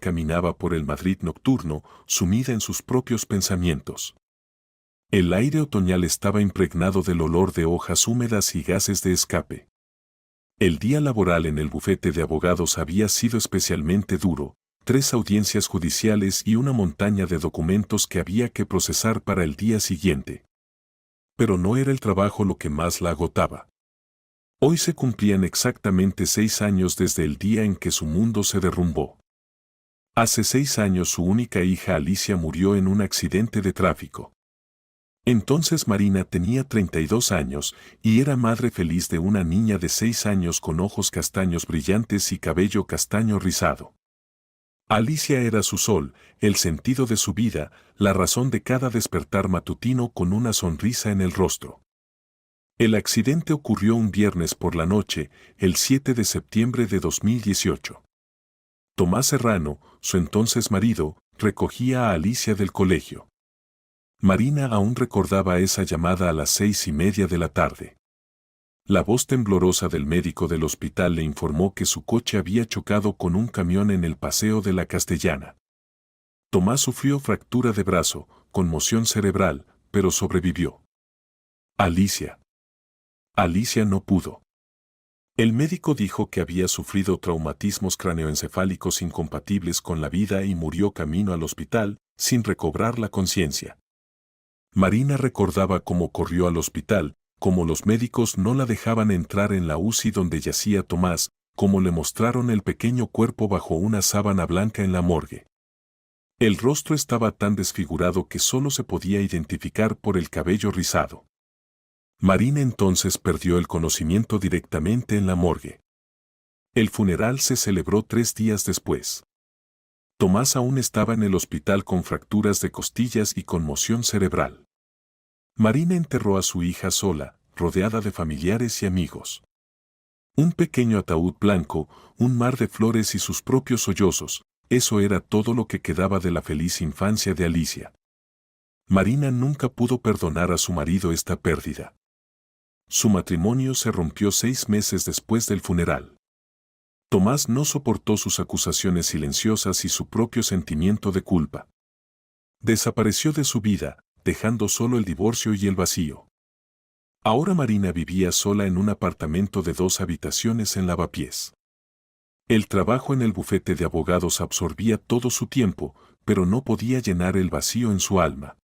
caminaba por el Madrid nocturno, sumida en sus propios pensamientos. El aire otoñal estaba impregnado del olor de hojas húmedas y gases de escape. El día laboral en el bufete de abogados había sido especialmente duro, 3 audiencias judiciales y una montaña de documentos que había que procesar para el día siguiente. Pero no era el trabajo lo que más la agotaba. Hoy se cumplían exactamente 6 años desde el día en que su mundo se derrumbó. Hace 6 años su única hija Alicia murió en un accidente de tráfico. Entonces Marina tenía 32 años y era madre feliz de una niña de 6 años con ojos castaños brillantes y cabello castaño rizado. Alicia era su sol, el sentido de su vida, la razón de cada despertar matutino con una sonrisa en el rostro. El accidente ocurrió un viernes por la noche, el 7 de septiembre de 2018. Tomás Serrano, su entonces marido, recogía a Alicia del colegio. Marina aún recordaba esa llamada a las 6:30 de la tarde. La voz temblorosa del médico del hospital le informó que su coche había chocado con un camión en el Paseo de la Castellana. Tomás sufrió fractura de brazo, conmoción cerebral, pero sobrevivió. Alicia no pudo. El médico dijo que había sufrido traumatismos craneoencefálicos incompatibles con la vida y murió camino al hospital, sin recobrar la conciencia. Marina recordaba cómo corrió al hospital, cómo los médicos no la dejaban entrar en la UCI donde yacía Tomás, cómo le mostraron el pequeño cuerpo bajo una sábana blanca en la morgue. El rostro estaba tan desfigurado que solo se podía identificar por el cabello rizado. Marina entonces perdió el conocimiento directamente en la morgue. El funeral se celebró 3 días después. Tomás aún estaba en el hospital con fracturas de costillas y conmoción cerebral. Marina enterró a su hija sola, rodeada de familiares y amigos. Un pequeño ataúd blanco, un mar de flores y sus propios sollozos, eso era todo lo que quedaba de la feliz infancia de Alicia. Marina nunca pudo perdonar a su marido esta pérdida. Su matrimonio se rompió 6 meses después del funeral. Tomás no soportó sus acusaciones silenciosas y su propio sentimiento de culpa. Desapareció de su vida, dejando solo el divorcio y el vacío. Ahora Marina vivía sola en un apartamento de 2 habitaciones en Lavapiés. El trabajo en el bufete de abogados absorbía todo su tiempo, pero no podía llenar el vacío en su alma.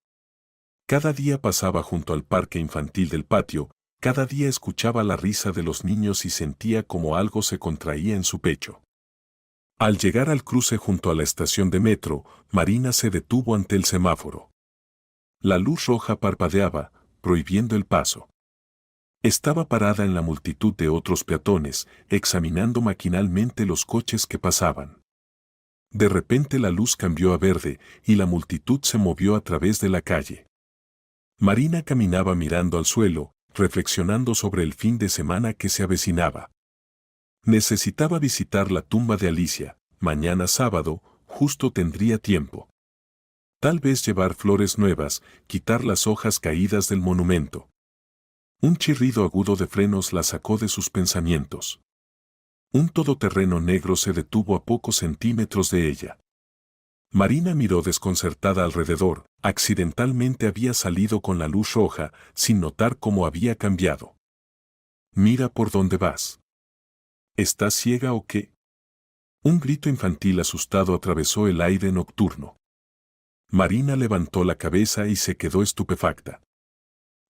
Cada día pasaba junto al parque infantil del patio, cada día escuchaba la risa de los niños y sentía como algo se contraía en su pecho. Al llegar al cruce junto a la estación de metro, Marina se detuvo ante el semáforo. La luz roja parpadeaba, prohibiendo el paso. Estaba parada en la multitud de otros peatones, examinando maquinalmente los coches que pasaban. De repente la luz cambió a verde y la multitud se movió a través de la calle. Marina caminaba mirando al suelo, reflexionando sobre el fin de semana que se avecinaba. Necesitaba visitar la tumba de Alicia, mañana sábado, justo tendría tiempo. Tal vez llevar flores nuevas, quitar las hojas caídas del monumento. Un chirrido agudo de frenos la sacó de sus pensamientos. Un todoterreno negro se detuvo a pocos centímetros de ella. Marina miró desconcertada alrededor, accidentalmente había salido con la luz roja, sin notar cómo había cambiado. Mira por dónde vas. ¿Estás ciega o qué? Un grito infantil asustado atravesó el aire nocturno. Marina levantó la cabeza y se quedó estupefacta.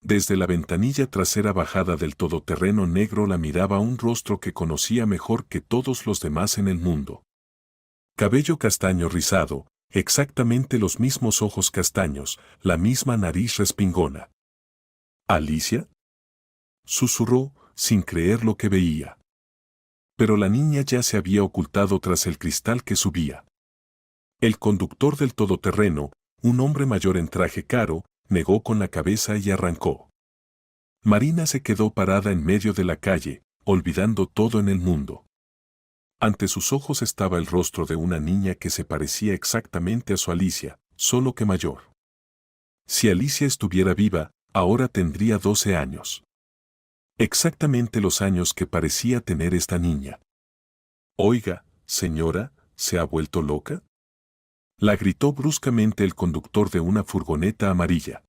Desde la ventanilla trasera bajada del todoterreno negro la miraba un rostro que conocía mejor que todos los demás en el mundo. Cabello castaño rizado, exactamente los mismos ojos castaños, la misma nariz respingona. ¿Alicia? Susurró, sin creer lo que veía. Pero la niña ya se había ocultado tras el cristal que subía. El conductor del todoterreno, un hombre mayor en traje caro, negó con la cabeza y arrancó. Marina se quedó parada en medio de la calle, olvidando todo en el mundo. Ante sus ojos estaba el rostro de una niña que se parecía exactamente a su Alicia, solo que mayor. Si Alicia estuviera viva, ahora tendría 12 años. Exactamente los años que parecía tener esta niña. Oiga, señora, ¿se ha vuelto loca? La gritó bruscamente el conductor de una furgoneta amarilla.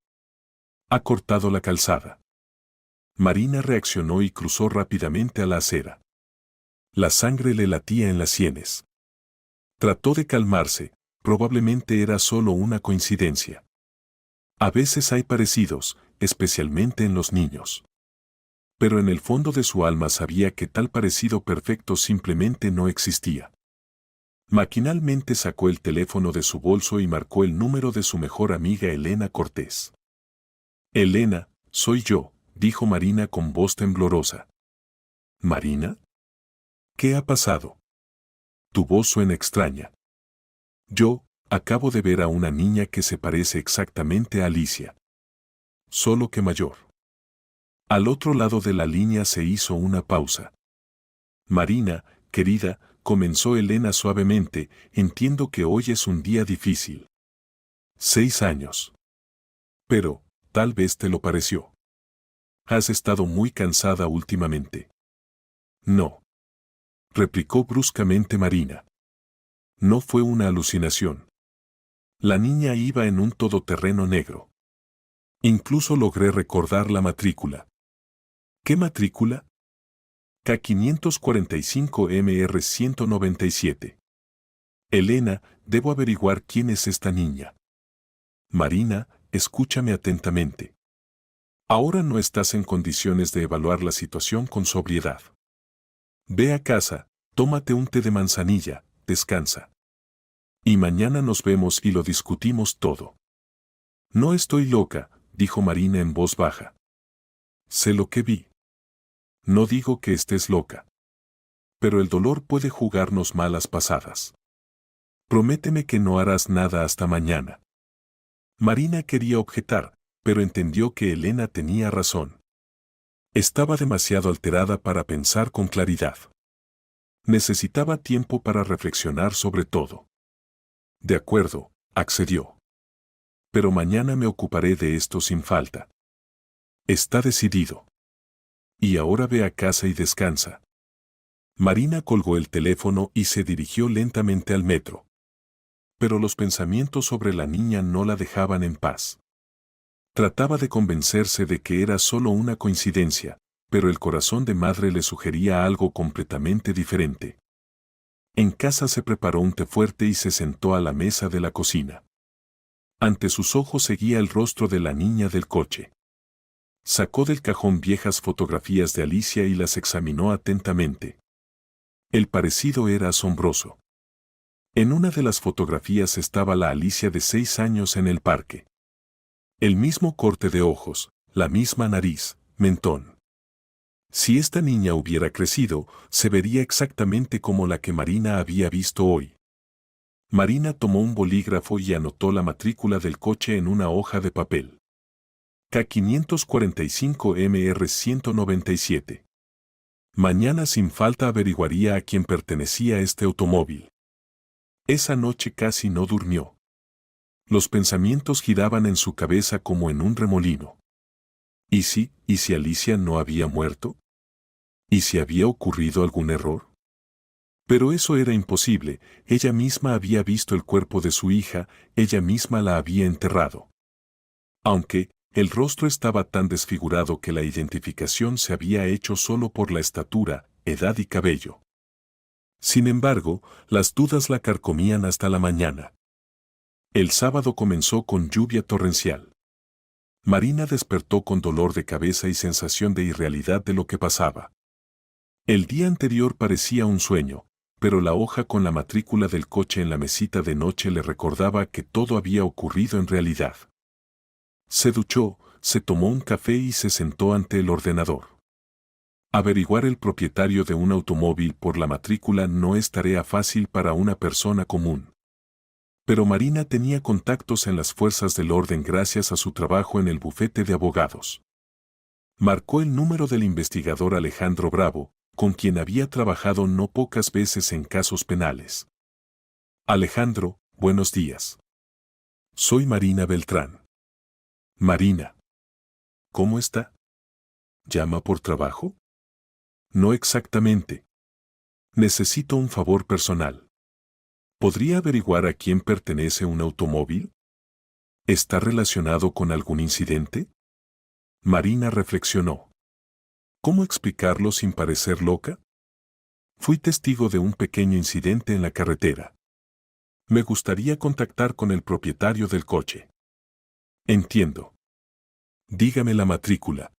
Ha cortado la calzada. Marina reaccionó y cruzó rápidamente a la acera. La sangre le latía en las sienes. Trató de calmarse, probablemente era solo una coincidencia. A veces hay parecidos, especialmente en los niños. Pero en el fondo de su alma sabía que tal parecido perfecto simplemente no existía. Maquinalmente sacó el teléfono de su bolso y marcó el número de su mejor amiga Elena Cortés. Elena, soy yo, dijo Marina con voz temblorosa. ¿Marina? ¿Qué ha pasado? Tu voz suena extraña. Yo, acabo de ver a una niña que se parece exactamente a Alicia. Solo que mayor. Al otro lado de la línea se hizo una pausa. Marina, querida, comenzó Elena suavemente, entiendo que hoy es un día difícil. 6 años. Pero, tal vez te lo pareció. Has estado muy cansada últimamente. No. Replicó bruscamente Marina. No fue una alucinación. La niña iba en un todoterreno negro. Incluso logré recordar la matrícula. ¿Qué matrícula? K545MR197. Elena, debo averiguar quién es esta niña. Marina, escúchame atentamente. Ahora no estás en condiciones de evaluar la situación con sobriedad. Ve a casa, tómate un té de manzanilla, descansa. Y mañana nos vemos y lo discutimos todo. No estoy loca, dijo Marina en voz baja. Sé lo que vi. No digo que estés loca. Pero el dolor puede jugarnos malas pasadas. Prométeme que no harás nada hasta mañana. Marina quería objetar, pero entendió que Elena tenía razón. Estaba demasiado alterada para pensar con claridad. Necesitaba tiempo para reflexionar sobre todo. De acuerdo, accedió. Pero mañana me ocuparé de esto sin falta. Está decidido. Y ahora ve a casa y descansa. Marina colgó el teléfono y se dirigió lentamente al metro. Pero los pensamientos sobre la niña no la dejaban en paz. Trataba de convencerse de que era solo una coincidencia, pero el corazón de madre le sugería algo completamente diferente. En casa se preparó un té fuerte y se sentó a la mesa de la cocina. Ante sus ojos seguía el rostro de la niña del coche. Sacó del cajón viejas fotografías de Alicia y las examinó atentamente. El parecido era asombroso. En una de las fotografías estaba la Alicia de 6 años en el parque. El mismo corte de ojos, la misma nariz, mentón. Si esta niña hubiera crecido, se vería exactamente como la que Marina había visto hoy. Marina tomó un bolígrafo y anotó la matrícula del coche en una hoja de papel. K545MR197. Mañana sin falta averiguaría a quién pertenecía este automóvil. Esa noche casi no durmió. Los pensamientos giraban en su cabeza como en un remolino. ¿Y si Alicia no había muerto? ¿Y si había ocurrido algún error? Pero eso era imposible, ella misma había visto el cuerpo de su hija, ella misma la había enterrado. Aunque, el rostro estaba tan desfigurado que la identificación se había hecho solo por la estatura, edad y cabello. Sin embargo, las dudas la carcomían hasta la mañana. El sábado comenzó con lluvia torrencial. Marina despertó con dolor de cabeza y sensación de irrealidad de lo que pasaba. El día anterior parecía un sueño, pero la hoja con la matrícula del coche en la mesita de noche le recordaba que todo había ocurrido en realidad. Se duchó, se tomó un café y se sentó ante el ordenador. Averiguar el propietario de un automóvil por la matrícula no es tarea fácil para una persona común. Pero Marina tenía contactos en las fuerzas del orden gracias a su trabajo en el bufete de abogados. Marcó el número del investigador Alejandro Bravo, con quien había trabajado no pocas veces en casos penales. Alejandro, buenos días. Soy Marina Beltrán. Marina. ¿Cómo está? ¿Llama por trabajo? No exactamente. Necesito un favor personal. ¿Podría averiguar a quién pertenece un automóvil? ¿Está relacionado con algún incidente? Marina reflexionó. ¿Cómo explicarlo sin parecer loca? Fui testigo de un pequeño incidente en la carretera. Me gustaría contactar con el propietario del coche. Entiendo. Dígame la matrícula.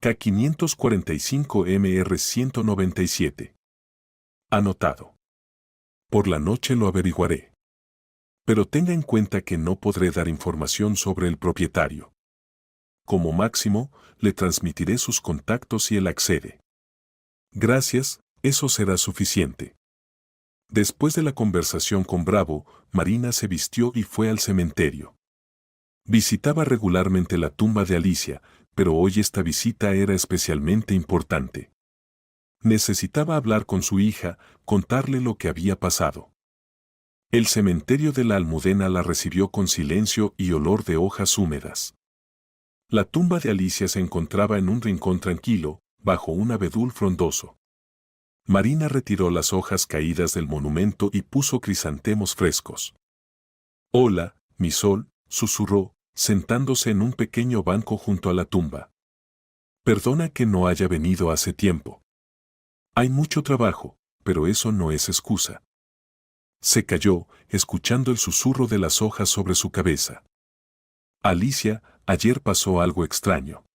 K545MR197. Anotado. Por la noche lo averiguaré. Pero tenga en cuenta que no podré dar información sobre el propietario. Como máximo, le transmitiré sus contactos si él accede. Gracias, eso será suficiente. Después de la conversación con Bravo, Marina se vistió y fue al cementerio. Visitaba regularmente la tumba de Alicia, pero hoy esta visita era especialmente importante. Necesitaba hablar con su hija, contarle lo que había pasado. El cementerio de la Almudena la recibió con silencio y olor de hojas húmedas. La tumba de Alicia se encontraba en un rincón tranquilo, bajo un abedul frondoso. Marina retiró las hojas caídas del monumento y puso crisantemos frescos. «Hola, mi sol», susurró, sentándose en un pequeño banco junto a la tumba. «Perdona que no haya venido hace tiempo. Hay mucho trabajo, pero eso no es excusa». Se calló, escuchando el susurro de las hojas sobre su cabeza. «Alicia, ayer pasó algo extraño.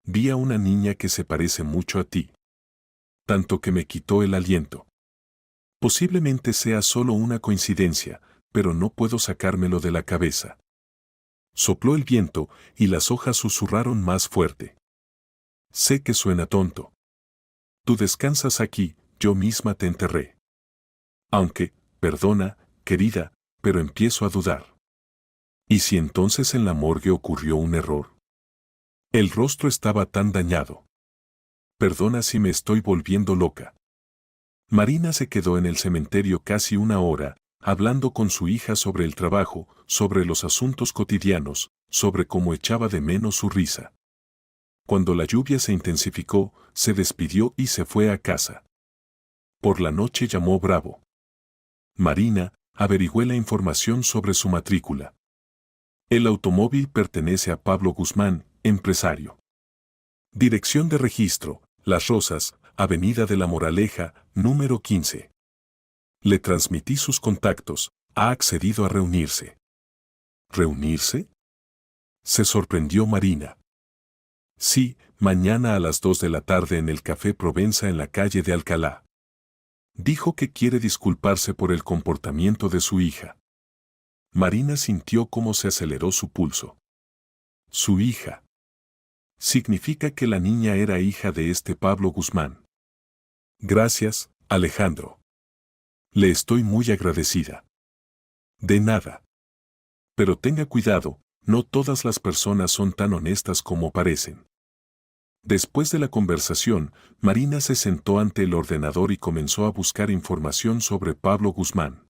Vi a una niña que se parece mucho a ti. Tanto que me quitó el aliento. Posiblemente sea solo una coincidencia, pero no puedo sacármelo de la cabeza». Sopló el viento y las hojas susurraron más fuerte. «Sé que suena tonto. Tú descansas aquí, yo misma te enterré. Aunque, perdona, querida, pero empiezo a dudar. ¿Y si entonces en la morgue ocurrió un error? El rostro estaba tan dañado. Perdona si me estoy volviendo loca». Marina se quedó en el cementerio casi una hora, hablando con su hija sobre el trabajo, sobre los asuntos cotidianos, sobre cómo echaba de menos su risa. Cuando la lluvia se intensificó, se despidió y se fue a casa. Por la noche llamó Bravo. «Marina, averigüé la información sobre su matrícula. El automóvil pertenece a Pablo Guzmán, empresario. Dirección de registro, Las Rosas, Avenida de la Moraleja, número 15. Le transmití sus contactos, ha accedido a reunirse». ¿Reunirse? Se sorprendió Marina. «Sí, mañana a las 2 de la tarde en el Café Provenza en la calle de Alcalá. Dijo que quiere disculparse por el comportamiento de su hija». Marina sintió cómo se aceleró su pulso. Su hija. Significa que la niña era hija de este Pablo Guzmán. «Gracias, Alejandro. Le estoy muy agradecida». «De nada. Pero tenga cuidado, no todas las personas son tan honestas como parecen». Después de la conversación, Marina se sentó ante el ordenador y comenzó a buscar información sobre Pablo Guzmán.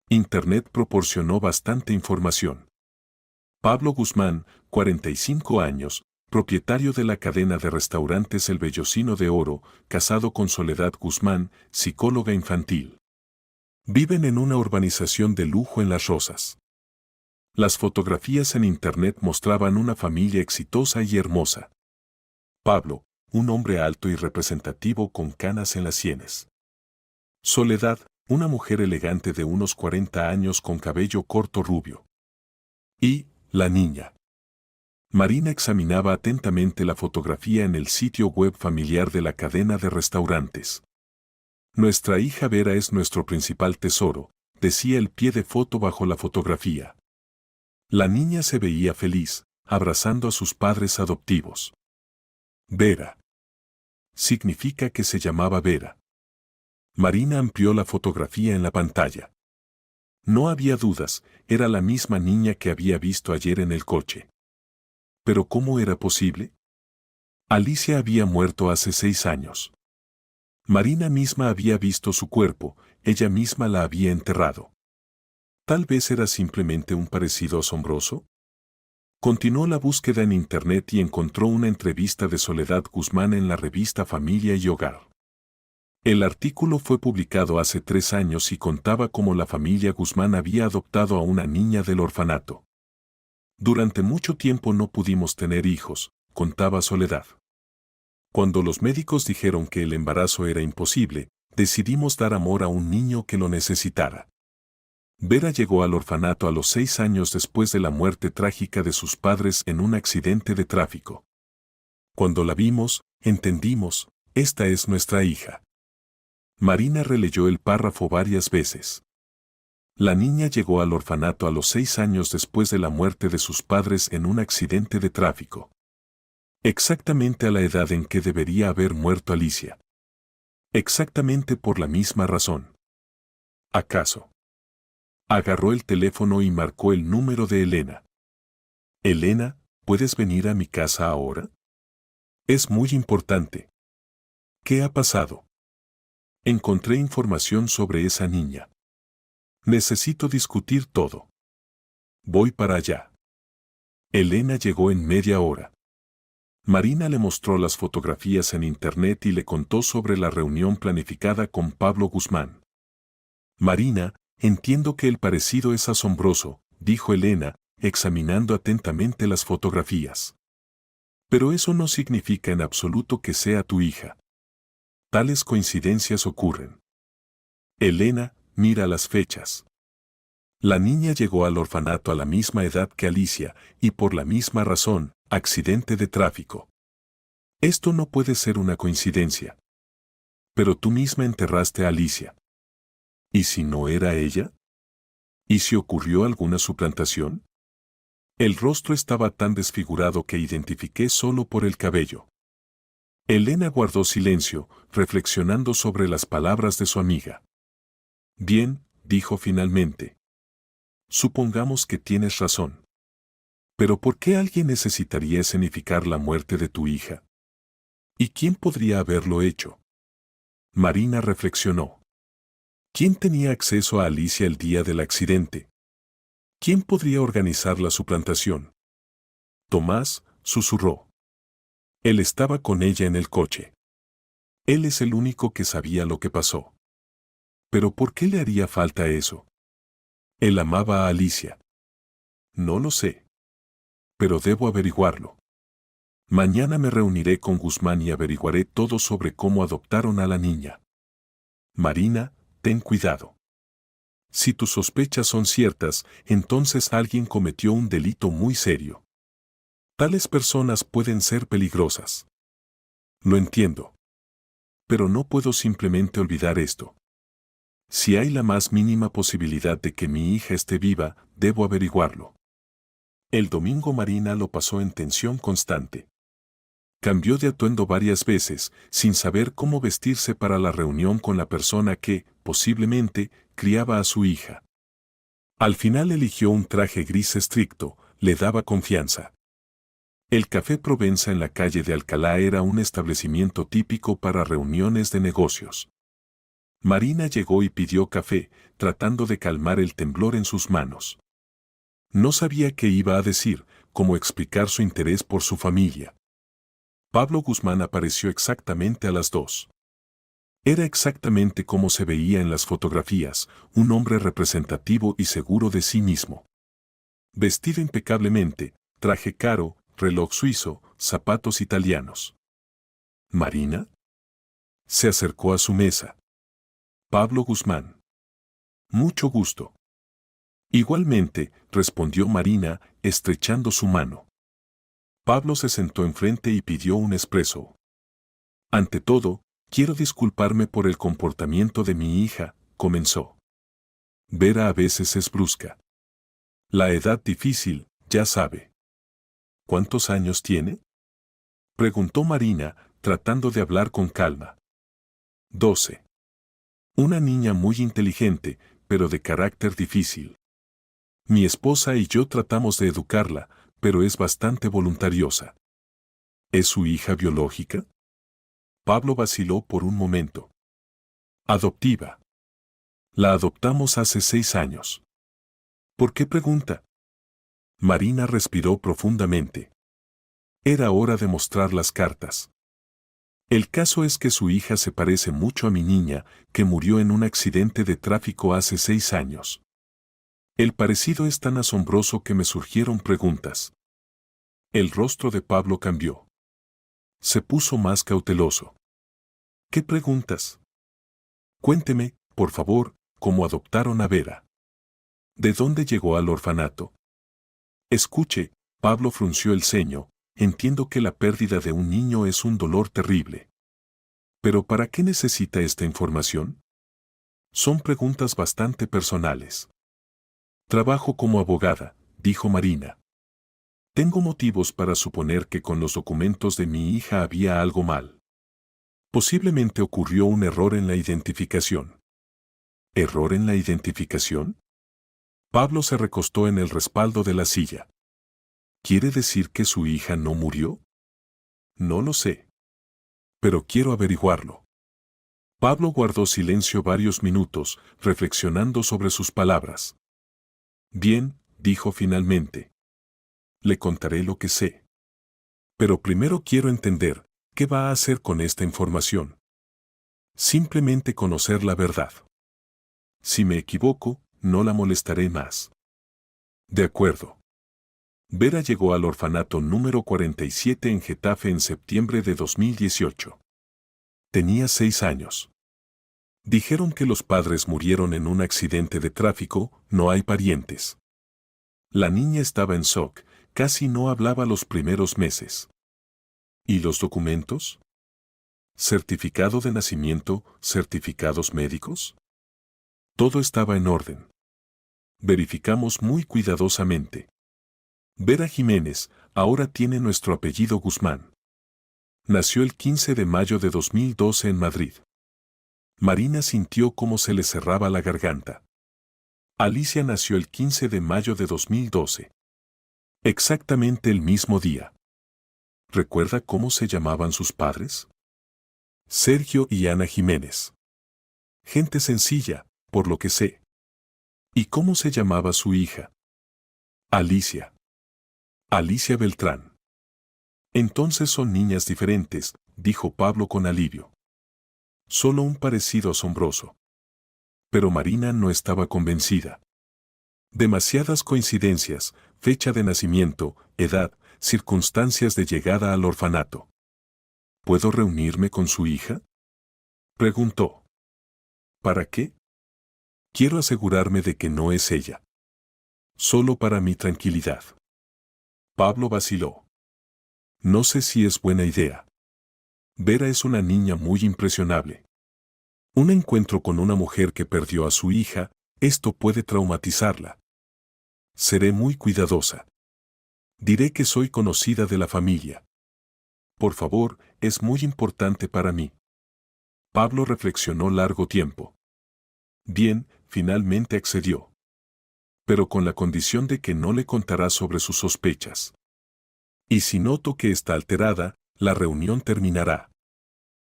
Internet proporcionó bastante información. Pablo Guzmán, 45 años, propietario de la cadena de restaurantes El Bellocino de Oro, casado con Soledad Guzmán, psicóloga infantil. Viven en una urbanización de lujo en Las Rosas. Las fotografías en Internet mostraban una familia exitosa y hermosa. Pablo, un hombre alto y representativo con canas en las sienes. Soledad, una mujer elegante de unos 40 años con cabello corto rubio. Y, la niña. Marina examinaba atentamente la fotografía en el sitio web familiar de la cadena de restaurantes. «Nuestra hija Vera es nuestro principal tesoro», decía el pie de foto bajo la fotografía. La niña se veía feliz, abrazando a sus padres adoptivos. Vera. Significa que se llamaba Vera. Marina amplió la fotografía en la pantalla. No había dudas, era la misma niña que había visto ayer en el coche. ¿Pero cómo era posible? Alicia había muerto hace 6 años. Marina misma había visto su cuerpo, ella misma la había enterrado. ¿Tal vez era simplemente un parecido asombroso? Continuó la búsqueda en Internet y encontró una entrevista de Soledad Guzmán en la revista Familia y Hogar. El artículo fue publicado hace 3 años y contaba cómo la familia Guzmán había adoptado a una niña del orfanato. Durante mucho tiempo no pudimos tener hijos, contaba Soledad. Cuando los médicos dijeron que el embarazo era imposible, decidimos dar amor a un niño que lo necesitara. Vera llegó al orfanato a los 6 años después de la muerte trágica de sus padres en un accidente de tráfico. Cuando la vimos, entendimos, esta es nuestra hija. Marina releyó el párrafo varias veces. La niña llegó al orfanato a los 6 años después de la muerte de sus padres en un accidente de tráfico. Exactamente a la edad en que debería haber muerto Alicia. Exactamente por la misma razón. ¿Acaso? Agarró el teléfono y marcó el número de Elena. Elena, ¿puedes venir a mi casa ahora? Es muy importante. ¿Qué ha pasado? Encontré información sobre esa niña. Necesito discutir todo. Voy para allá. Elena llegó en media hora. Marina le mostró las fotografías en internet y le contó sobre la reunión planificada con Pablo Guzmán. Marina, entiendo que el parecido es asombroso, dijo Elena, examinando atentamente las fotografías. Pero eso no significa en absoluto que sea tu hija. Tales coincidencias ocurren. Elena, mira las fechas. La niña llegó al orfanato a la misma edad que Alicia, y por la misma razón, accidente de tráfico. Esto no puede ser una coincidencia. Pero tú misma enterraste a Alicia. ¿Y si no era ella? ¿Y si ocurrió alguna suplantación? El rostro estaba tan desfigurado que identifiqué solo por el cabello. Elena guardó silencio, reflexionando sobre las palabras de su amiga. Bien, dijo finalmente. Supongamos que tienes razón. Pero ¿por qué alguien necesitaría escenificar la muerte de tu hija? ¿Y quién podría haberlo hecho? Marina reflexionó. ¿Quién tenía acceso a Alicia el día del accidente? ¿Quién podría organizar la suplantación? Tomás, susurró. Él estaba con ella en el coche. Él es el único que sabía lo que pasó. ¿Pero por qué le haría falta eso? Él amaba a Alicia. No lo sé. Pero debo averiguarlo. Mañana me reuniré con Guzmán y averiguaré todo sobre cómo adoptaron a la niña. Marina, ten cuidado. Si tus sospechas son ciertas, entonces alguien cometió un delito muy serio. Tales personas pueden ser peligrosas. Lo entiendo. Pero no puedo simplemente olvidar esto. Si hay la más mínima posibilidad de que mi hija esté viva, debo averiguarlo. El domingo Marina lo pasó en tensión constante. Cambió de atuendo varias veces, sin saber cómo vestirse para la reunión con la persona que, posiblemente, criaba a su hija. Al final eligió un traje gris estricto, le daba confianza. El Café Provenza en la calle de Alcalá era un establecimiento típico para reuniones de negocios. Marina llegó y pidió café, tratando de calmar el temblor en sus manos. No sabía qué iba a decir, cómo explicar su interés por su familia. Pablo Guzmán apareció exactamente a las 2. Era exactamente como se veía en las fotografías, un hombre representativo y seguro de sí mismo. Vestido impecablemente, traje caro, reloj suizo, zapatos italianos. ¿Marina? Se acercó a su mesa. Pablo Guzmán. Mucho gusto. Igualmente, respondió Marina, estrechando su mano. Pablo se sentó enfrente y pidió un espresso. Ante todo, quiero disculparme por el comportamiento de mi hija, comenzó. Vera a veces es brusca. La edad difícil, ya sabe. ¿Cuántos años tiene? Preguntó Marina, tratando de hablar con calma. 12. Una niña muy inteligente, pero de carácter difícil. Mi esposa y yo tratamos de educarla, pero es bastante voluntariosa. ¿Es su hija biológica? Pablo vaciló por un momento. Adoptiva. La adoptamos hace 6 años. ¿Por qué pregunta? Marina respiró profundamente. Era hora de mostrar las cartas. El caso es que su hija se parece mucho a mi niña, que murió en un accidente de tráfico hace 6 años. El parecido es tan asombroso que me surgieron preguntas. El rostro de Pablo cambió. Se puso más cauteloso. ¿Qué preguntas? Cuénteme, por favor, cómo adoptaron a Vera. ¿De dónde llegó al orfanato? Escuche, Pablo frunció el ceño, entiendo que la pérdida de un niño es un dolor terrible. ¿Pero para qué necesita esta información? Son preguntas bastante personales. Trabajo como abogada, dijo Marina. Tengo motivos para suponer que con los documentos de mi hija había algo mal. Posiblemente ocurrió un error en la identificación. ¿Error en la identificación? Pablo se recostó en el respaldo de la silla. ¿Quiere decir que su hija no murió? No lo sé. Pero quiero averiguarlo. Pablo guardó silencio varios minutos, reflexionando sobre sus palabras. Bien, dijo finalmente. Le contaré lo que sé. Pero primero quiero entender, ¿qué va a hacer con esta información? Simplemente conocer la verdad. Si me equivoco, no la molestaré más. De acuerdo. Vera llegó al orfanato número 47 en Getafe en septiembre de 2018. Tenía 6 años. Dijeron que los padres murieron en un accidente de tráfico, no hay parientes. La niña estaba en shock, casi no hablaba los primeros meses. ¿Y los documentos? ¿Certificado de nacimiento, certificados médicos? Todo estaba en orden. Verificamos muy cuidadosamente. Vera Jiménez ahora tiene nuestro apellido Guzmán. Nació el 15 de mayo de 2012 en Madrid. Marina sintió cómo se le cerraba la garganta. Alicia nació el 15 de mayo de 2012. Exactamente el mismo día. ¿Recuerda cómo se llamaban sus padres? Sergio y Ana Jiménez. Gente sencilla, por lo que sé. ¿Y cómo se llamaba su hija? Alicia. Alicia Beltrán. Entonces son niñas diferentes, dijo Pablo con alivio. Solo un parecido asombroso. Pero Marina no estaba convencida. Demasiadas coincidencias, fecha de nacimiento, edad, circunstancias de llegada al orfanato. ¿Puedo reunirme con su hija? Preguntó. ¿Para qué? Quiero asegurarme de que no es ella. Solo para mi tranquilidad. Pablo vaciló. No sé si es buena idea. Vera es una niña muy impresionable. Un encuentro con una mujer que perdió a su hija, esto puede traumatizarla. Seré muy cuidadosa. Diré que soy conocida de la familia. Por favor, es muy importante para mí. Pablo reflexionó largo tiempo. Bien, finalmente accedió. Pero con la condición de que no le contará sobre sus sospechas. Y si noto que está alterada, la reunión terminará.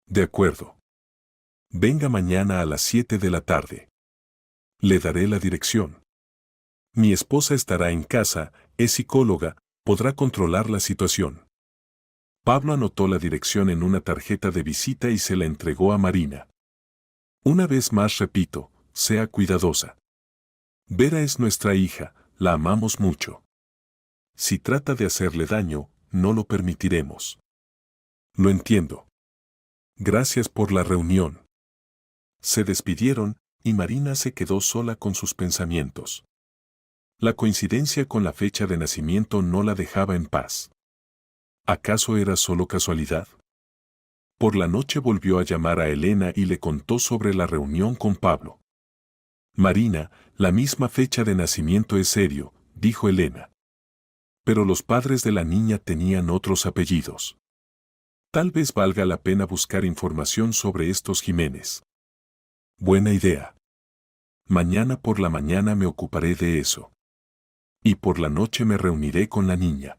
De acuerdo. Venga mañana a las 7 de la tarde. Le daré la dirección. Mi esposa estará en casa, es psicóloga, podrá controlar la situación. Pablo anotó la dirección en una tarjeta de visita y se la entregó a Marina. Una vez más repito, sea cuidadosa. Vera es nuestra hija, la amamos mucho. Si trata de hacerle daño, no lo permitiremos. Lo entiendo. Gracias por la reunión. Se despidieron, y Marina se quedó sola con sus pensamientos. La coincidencia con la fecha de nacimiento no la dejaba en paz. ¿Acaso era solo casualidad? Por la noche volvió a llamar a Elena y le contó sobre la reunión con Pablo. Marina, la misma fecha de nacimiento es serio, dijo Elena. Pero los padres de la niña tenían otros apellidos. Tal vez valga la pena buscar información sobre estos Jiménez. Buena idea. Mañana por la mañana me ocuparé de eso. Y por la noche me reuniré con la niña.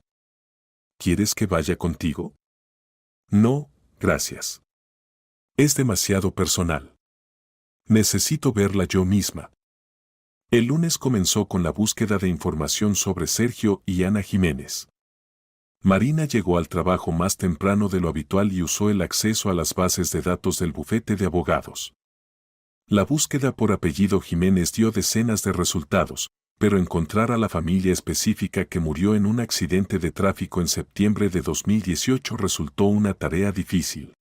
¿Quieres que vaya contigo? No, gracias. Es demasiado personal. Necesito verla yo misma. El lunes comenzó con la búsqueda de información sobre Sergio y Ana Jiménez. Marina llegó al trabajo más temprano de lo habitual y usó el acceso a las bases de datos del bufete de abogados. La búsqueda por apellido Jiménez dio decenas de resultados, pero encontrar a la familia específica que murió en un accidente de tráfico en septiembre de 2018 resultó una tarea difícil.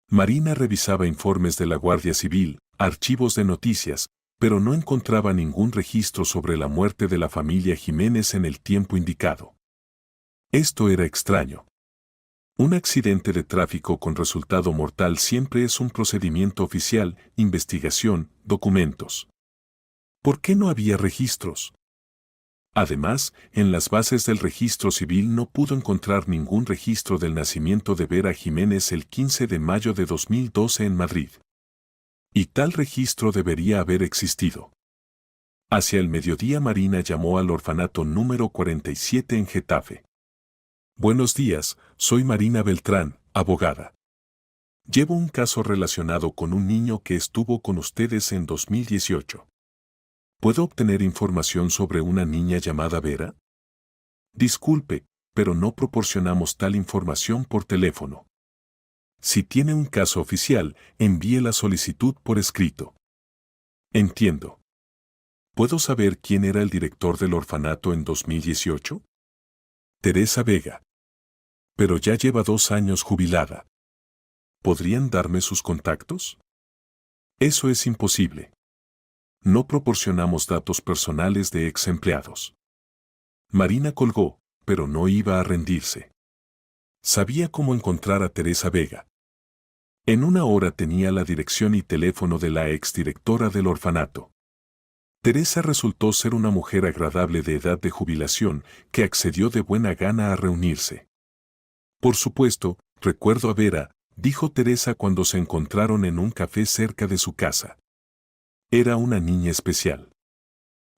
Marina revisaba informes de la Guardia Civil, archivos de noticias, pero no encontraba ningún registro sobre la muerte de la familia Jiménez en el tiempo indicado. Esto era extraño. Un accidente de tráfico con resultado mortal siempre es un procedimiento oficial, investigación, documentos. ¿Por qué no había registros? Además, en las bases del registro civil no pudo encontrar ningún registro del nacimiento de Vera Jiménez el 15 de mayo de 2012 en Madrid. Y tal registro debería haber existido. Hacia el mediodía Marina llamó al orfanato número 47 en Getafe. Buenos días, soy Marina Beltrán, abogada. Llevo un caso relacionado con un niño que estuvo con ustedes en 2018. ¿Puedo obtener información sobre una niña llamada Vera? Disculpe, pero no proporcionamos tal información por teléfono. Si tiene un caso oficial, envíe la solicitud por escrito. Entiendo. ¿Puedo saber quién era el director del orfanato en 2018? Teresa Vega. Pero ya lleva 2 años jubilada. ¿Podrían darme sus contactos? Eso es imposible. No proporcionamos datos personales de ex empleados. Marina colgó, pero no iba a rendirse. Sabía cómo encontrar a Teresa Vega. En una hora tenía la dirección y teléfono de la exdirectora del orfanato. Teresa resultó ser una mujer agradable de edad de jubilación que accedió de buena gana a reunirse. Por supuesto, recuerdo a Vera, dijo Teresa cuando se encontraron en un café cerca de su casa. Era una niña especial.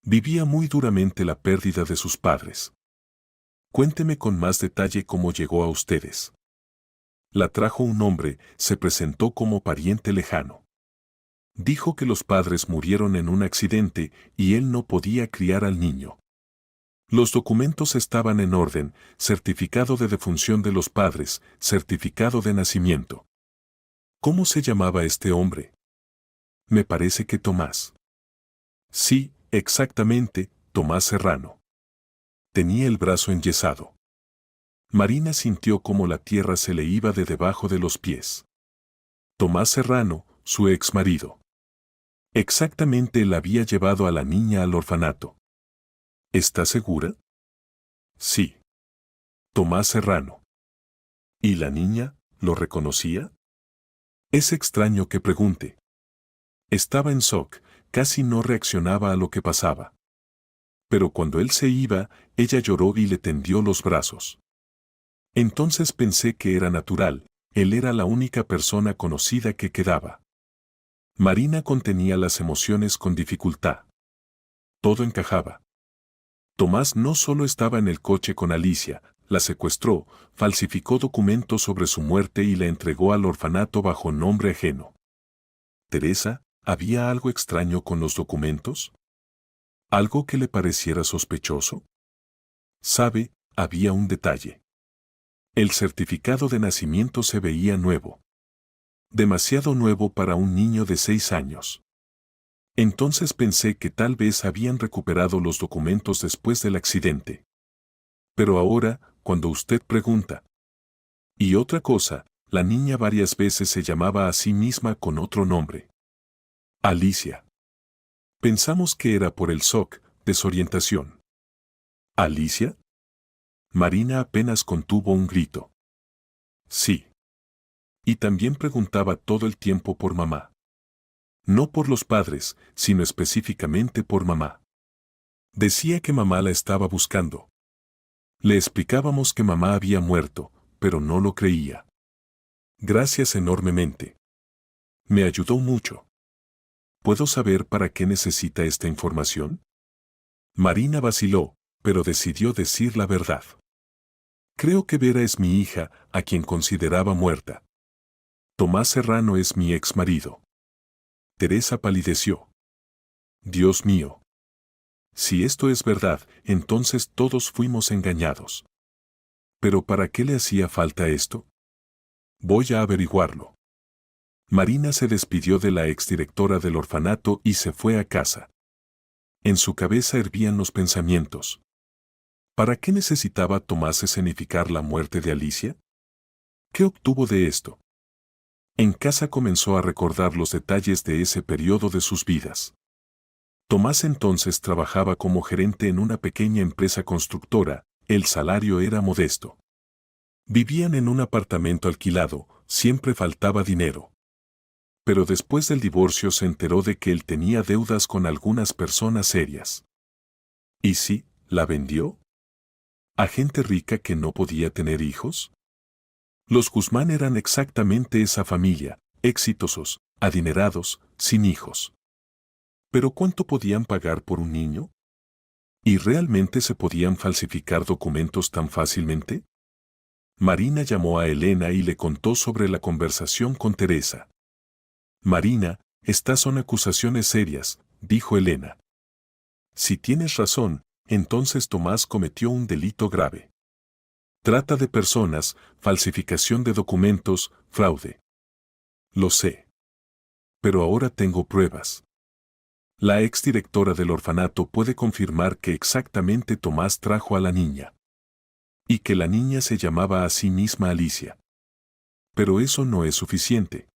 Vivía muy duramente la pérdida de sus padres. Cuénteme con más detalle cómo llegó a ustedes. La trajo un hombre, se presentó como pariente lejano. Dijo que los padres murieron en un accidente y él no podía criar al niño. Los documentos estaban en orden, certificado de defunción de los padres, certificado de nacimiento. ¿Cómo se llamaba este hombre? Me parece que Tomás. Sí, exactamente, Tomás Serrano. Tenía el brazo enyesado. Marina sintió como la tierra se le iba de debajo de los pies. Tomás Serrano, su ex marido. Exactamente él había llevado a la niña al orfanato. ¿Está segura? Sí. Tomás Serrano. ¿Y la niña, lo reconocía? Es extraño que pregunte. Estaba en shock, casi no reaccionaba a lo que pasaba. Pero cuando él se iba, ella lloró y le tendió los brazos. Entonces pensé que era natural, él era la única persona conocida que quedaba. Marina contenía las emociones con dificultad. Todo encajaba. Tomás no solo estaba en el coche con Alicia, la secuestró, falsificó documentos sobre su muerte y la entregó al orfanato bajo nombre ajeno. Teresa, ¿había algo extraño con los documentos? ¿Algo que le pareciera sospechoso? Sabe, había un detalle. El certificado de nacimiento se veía nuevo. Demasiado nuevo para un niño de 6 años. Entonces pensé que tal vez habían recuperado los documentos después del accidente. Pero ahora, cuando usted pregunta. Y otra cosa, la niña varias veces se llamaba a sí misma con otro nombre. Alicia. Pensamos que era por el shock, desorientación. ¿Alicia? Marina apenas contuvo un grito. Sí. Y también preguntaba todo el tiempo por mamá. No por los padres, sino específicamente por mamá. Decía que mamá la estaba buscando. Le explicábamos que mamá había muerto, pero no lo creía. Gracias enormemente. Me ayudó mucho. ¿Puedo saber para qué necesita esta información? Marina vaciló, pero decidió decir la verdad. Creo que Vera es mi hija, a quien consideraba muerta. Tomás Serrano es mi ex marido. Teresa palideció. Dios mío. Si esto es verdad, entonces todos fuimos engañados. ¿Pero para qué le hacía falta esto? Voy a averiguarlo. Marina se despidió de la exdirectora del orfanato y se fue a casa. En su cabeza hervían los pensamientos. ¿Para qué necesitaba Tomás escenificar la muerte de Alicia? ¿Qué obtuvo de esto? En casa comenzó a recordar los detalles de ese periodo de sus vidas. Tomás entonces trabajaba como gerente en una pequeña empresa constructora, el salario era modesto. Vivían en un apartamento alquilado, siempre faltaba dinero. Pero después del divorcio se enteró de que él tenía deudas con algunas personas serias. ¿Y si la vendió? ¿A gente rica que no podía tener hijos? Los Guzmán eran exactamente esa familia, exitosos, adinerados, sin hijos. ¿Pero cuánto podían pagar por un niño? ¿Y realmente se podían falsificar documentos tan fácilmente? Marina llamó a Elena y le contó sobre la conversación con Teresa. Marina, estas son acusaciones serias, dijo Elena. Si tienes razón, entonces Tomás cometió un delito grave. Trata de personas, falsificación de documentos, fraude. Lo sé. Pero ahora tengo pruebas. La exdirectora del orfanato puede confirmar que exactamente Tomás trajo a la niña. Y que la niña se llamaba a sí misma Alicia. Pero eso no es suficiente.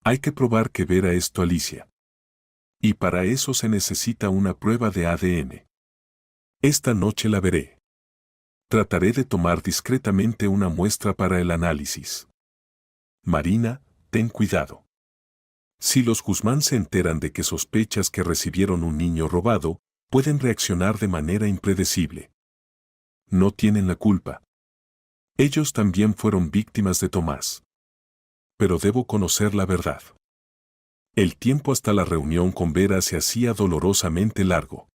Hay que probar que Vera es tu Alicia. Y para eso se necesita una prueba de ADN. Esta noche la veré. Trataré de tomar discretamente una muestra para el análisis. Marina, ten cuidado. Si los Guzmán se enteran de que sospechas que recibieron un niño robado, pueden reaccionar de manera impredecible. No tienen la culpa. Ellos también fueron víctimas de Tomás. Pero debo conocer la verdad. El tiempo hasta la reunión con Vera se hacía dolorosamente largo.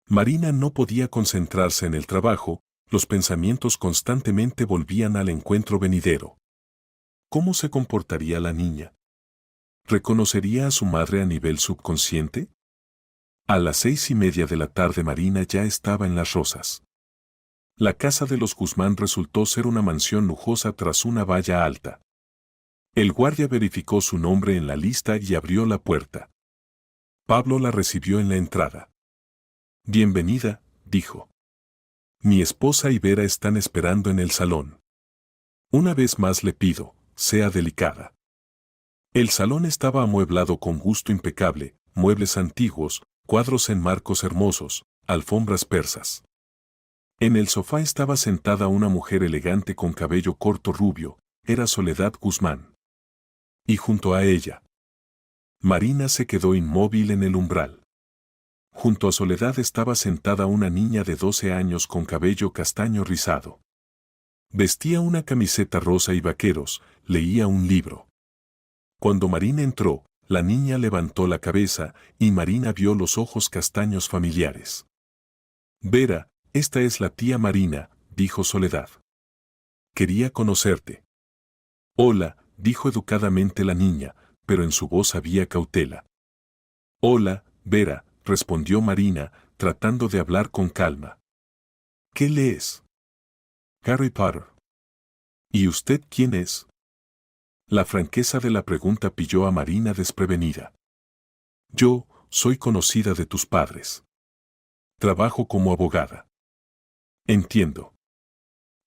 Marina no podía concentrarse en el trabajo, los pensamientos constantemente volvían al encuentro venidero. ¿Cómo se comportaría la niña? ¿Reconocería a su madre a nivel subconsciente? A las 6:30 de la tarde Marina ya estaba en Las Rosas. La casa de los Guzmán resultó ser una mansión lujosa tras una valla alta. El guardia verificó su nombre en la lista y abrió la puerta. Pablo la recibió en la entrada. Bienvenida, dijo. Mi esposa y Vera están esperando en el salón. Una vez más le pido, sea delicada. El salón estaba amueblado con gusto impecable, muebles antiguos, cuadros en marcos hermosos, alfombras persas. En el sofá estaba sentada una mujer elegante con cabello corto rubio, era Soledad Guzmán. Y junto a ella, Marina se quedó inmóvil en el umbral. Junto a Soledad estaba sentada una niña de 12 años con cabello castaño rizado. Vestía una camiseta rosa y vaqueros, leía un libro. Cuando Marina entró, la niña levantó la cabeza y Marina vio los ojos castaños familiares. Vera, esta es la tía Marina, dijo Soledad. Quería conocerte. Hola, dijo educadamente la niña, pero en su voz había cautela. Hola, Vera, respondió Marina, tratando de hablar con calma. ¿Qué lees? Harry Potter. ¿Y usted quién es? La franqueza de la pregunta pilló a Marina desprevenida. Yo, soy conocida de tus padres. Trabajo como abogada. Entiendo.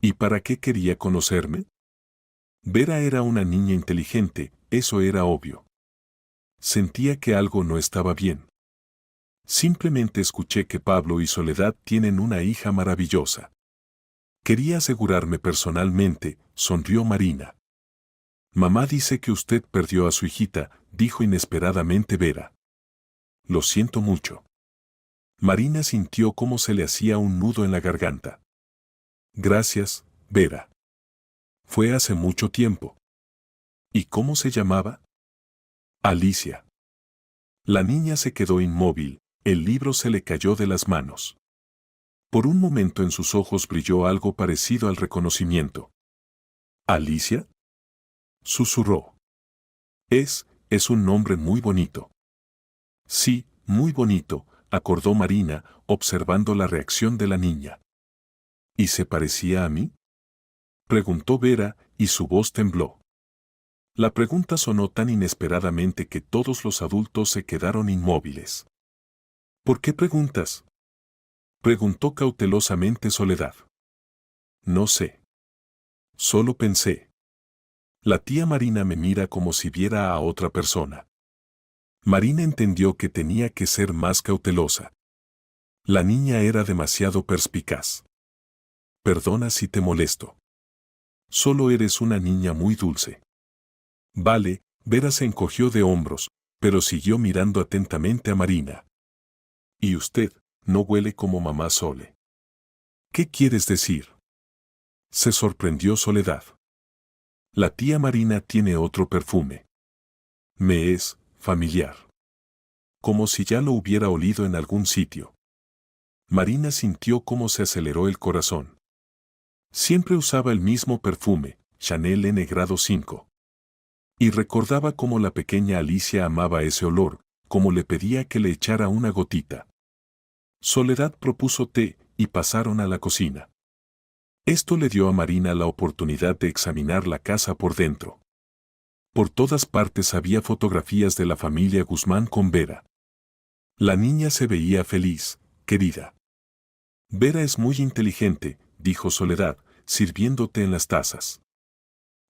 ¿Y para qué quería conocerme? Vera era una niña inteligente, eso era obvio. Sentía que algo no estaba bien. Simplemente escuché que Pablo y Soledad tienen una hija maravillosa. Quería asegurarme personalmente, sonrió Marina. Mamá dice que usted perdió a su hijita, dijo inesperadamente Vera. Lo siento mucho. Marina sintió cómo se le hacía un nudo en la garganta. Gracias, Vera. Fue hace mucho tiempo. ¿Y cómo se llamaba? Alicia. La niña se quedó inmóvil, el libro se le cayó de las manos. Por un momento en sus ojos brilló algo parecido al reconocimiento. ¿Alicia? Susurró. Es un nombre muy bonito. Sí, muy bonito, acordó Marina, observando la reacción de la niña. ¿Y se parecía a mí? Preguntó Vera, y su voz tembló. La pregunta sonó tan inesperadamente que todos los adultos se quedaron inmóviles. ¿Por qué preguntas? Preguntó cautelosamente Soledad. No sé. Solo pensé. La tía Marina me mira como si viera a otra persona. Marina entendió que tenía que ser más cautelosa. La niña era demasiado perspicaz. Perdona si te molesto. Solo eres una niña muy dulce. Vale, Vera se encogió de hombros, pero siguió mirando atentamente a Marina. ¿Y usted, no huele como mamá Sole? ¿Qué quieres decir? Se sorprendió Soledad. La tía Marina tiene otro perfume. Me es familiar. Como si ya lo hubiera olido en algún sitio. Marina sintió cómo se aceleró el corazón. Siempre usaba el mismo perfume, Chanel N grado 5. Y recordaba cómo la pequeña Alicia amaba ese olor, cómo le pedía que le echara una gotita. Soledad propuso té, y pasaron a la cocina. Esto le dio a Marina la oportunidad de examinar la casa por dentro. Por todas partes había fotografías de la familia Guzmán con Vera. La niña se veía feliz, querida. Vera es muy inteligente, dijo Soledad, sirviéndote en las tazas.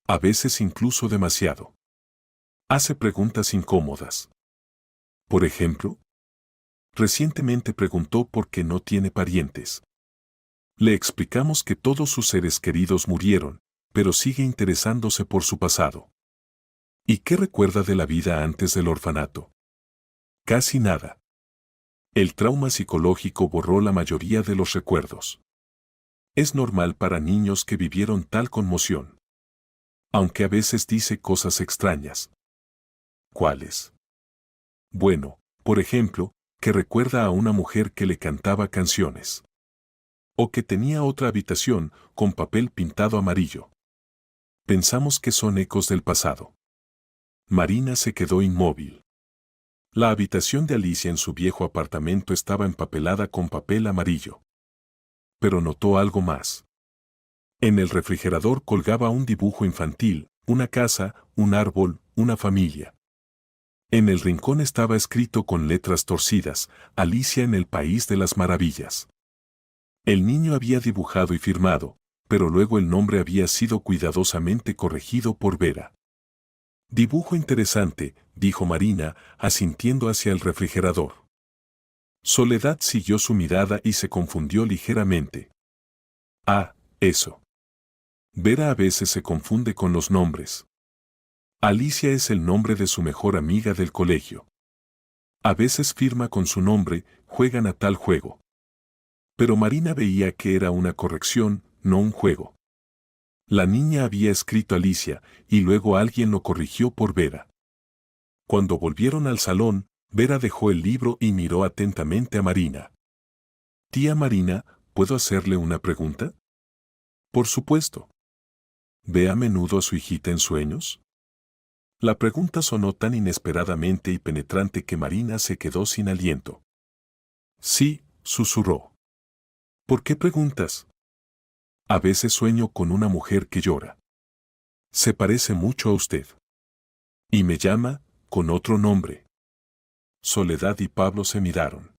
A veces incluso demasiado. Hace preguntas incómodas. Por ejemplo, recientemente preguntó por qué no tiene parientes. Le explicamos que todos sus seres queridos murieron, pero sigue interesándose por su pasado. ¿Y qué recuerda de la vida antes del orfanato? Casi nada. El trauma psicológico borró la mayoría de los recuerdos. Es normal para niños que vivieron tal conmoción. Aunque a veces dice cosas extrañas. ¿Cuáles? Bueno, por ejemplo, que recuerda a una mujer que le cantaba canciones. O que tenía otra habitación con papel pintado amarillo. Pensamos que son ecos del pasado. Marina se quedó inmóvil. La habitación de Alicia en su viejo apartamento estaba empapelada con papel amarillo. Pero notó algo más. En el refrigerador colgaba un dibujo infantil, una casa, un árbol, una familia. En el rincón estaba escrito con letras torcidas, Alicia en el País de las Maravillas. El niño había dibujado y firmado, pero luego el nombre había sido cuidadosamente corregido por Vera. Dibujo interesante, dijo Marina, asintiendo hacia el refrigerador. Soledad siguió su mirada y se confundió ligeramente. Ah, eso. Vera a veces se confunde con los nombres. Alicia es el nombre de su mejor amiga del colegio. A veces firma con su nombre, juegan a tal juego. Pero Marina veía que era una corrección, no un juego. La niña había escrito Alicia, y luego alguien lo corrigió por Vera. Cuando volvieron al salón, Vera dejó el libro y miró atentamente a Marina. Tía Marina, ¿puedo hacerle una pregunta? Por supuesto. ¿Ve a menudo a su hijita en sueños? La pregunta sonó tan inesperadamente y penetrante que Marina se quedó sin aliento. Sí, susurró. ¿Por qué preguntas? A veces sueño con una mujer que llora. Se parece mucho a usted. Y me llama, con otro nombre. Soledad y Pablo se miraron.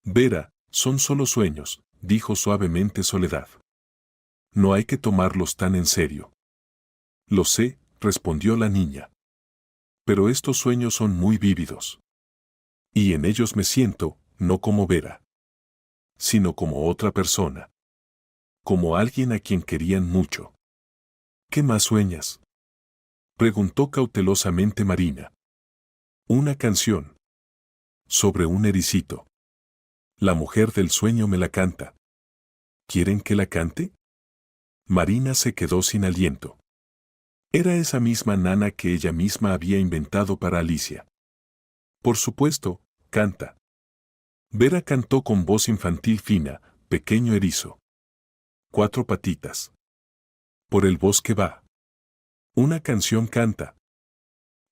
Vera, son solo sueños, dijo suavemente Soledad. No hay que tomarlos tan en serio. Lo sé, respondió la niña. Pero estos sueños son muy vívidos. Y en ellos me siento, no como Vera, sino como otra persona. Como alguien a quien querían mucho. ¿Qué más sueñas? Preguntó cautelosamente Marina. Una canción. Sobre un ericito. La mujer del sueño me la canta. ¿Quieren que la cante? Marina se quedó sin aliento. Era esa misma nana que ella misma había inventado para Alicia. Por supuesto, canta. Vera cantó con voz infantil fina, pequeño erizo. 4 patitas. Por el bosque va. Una canción canta.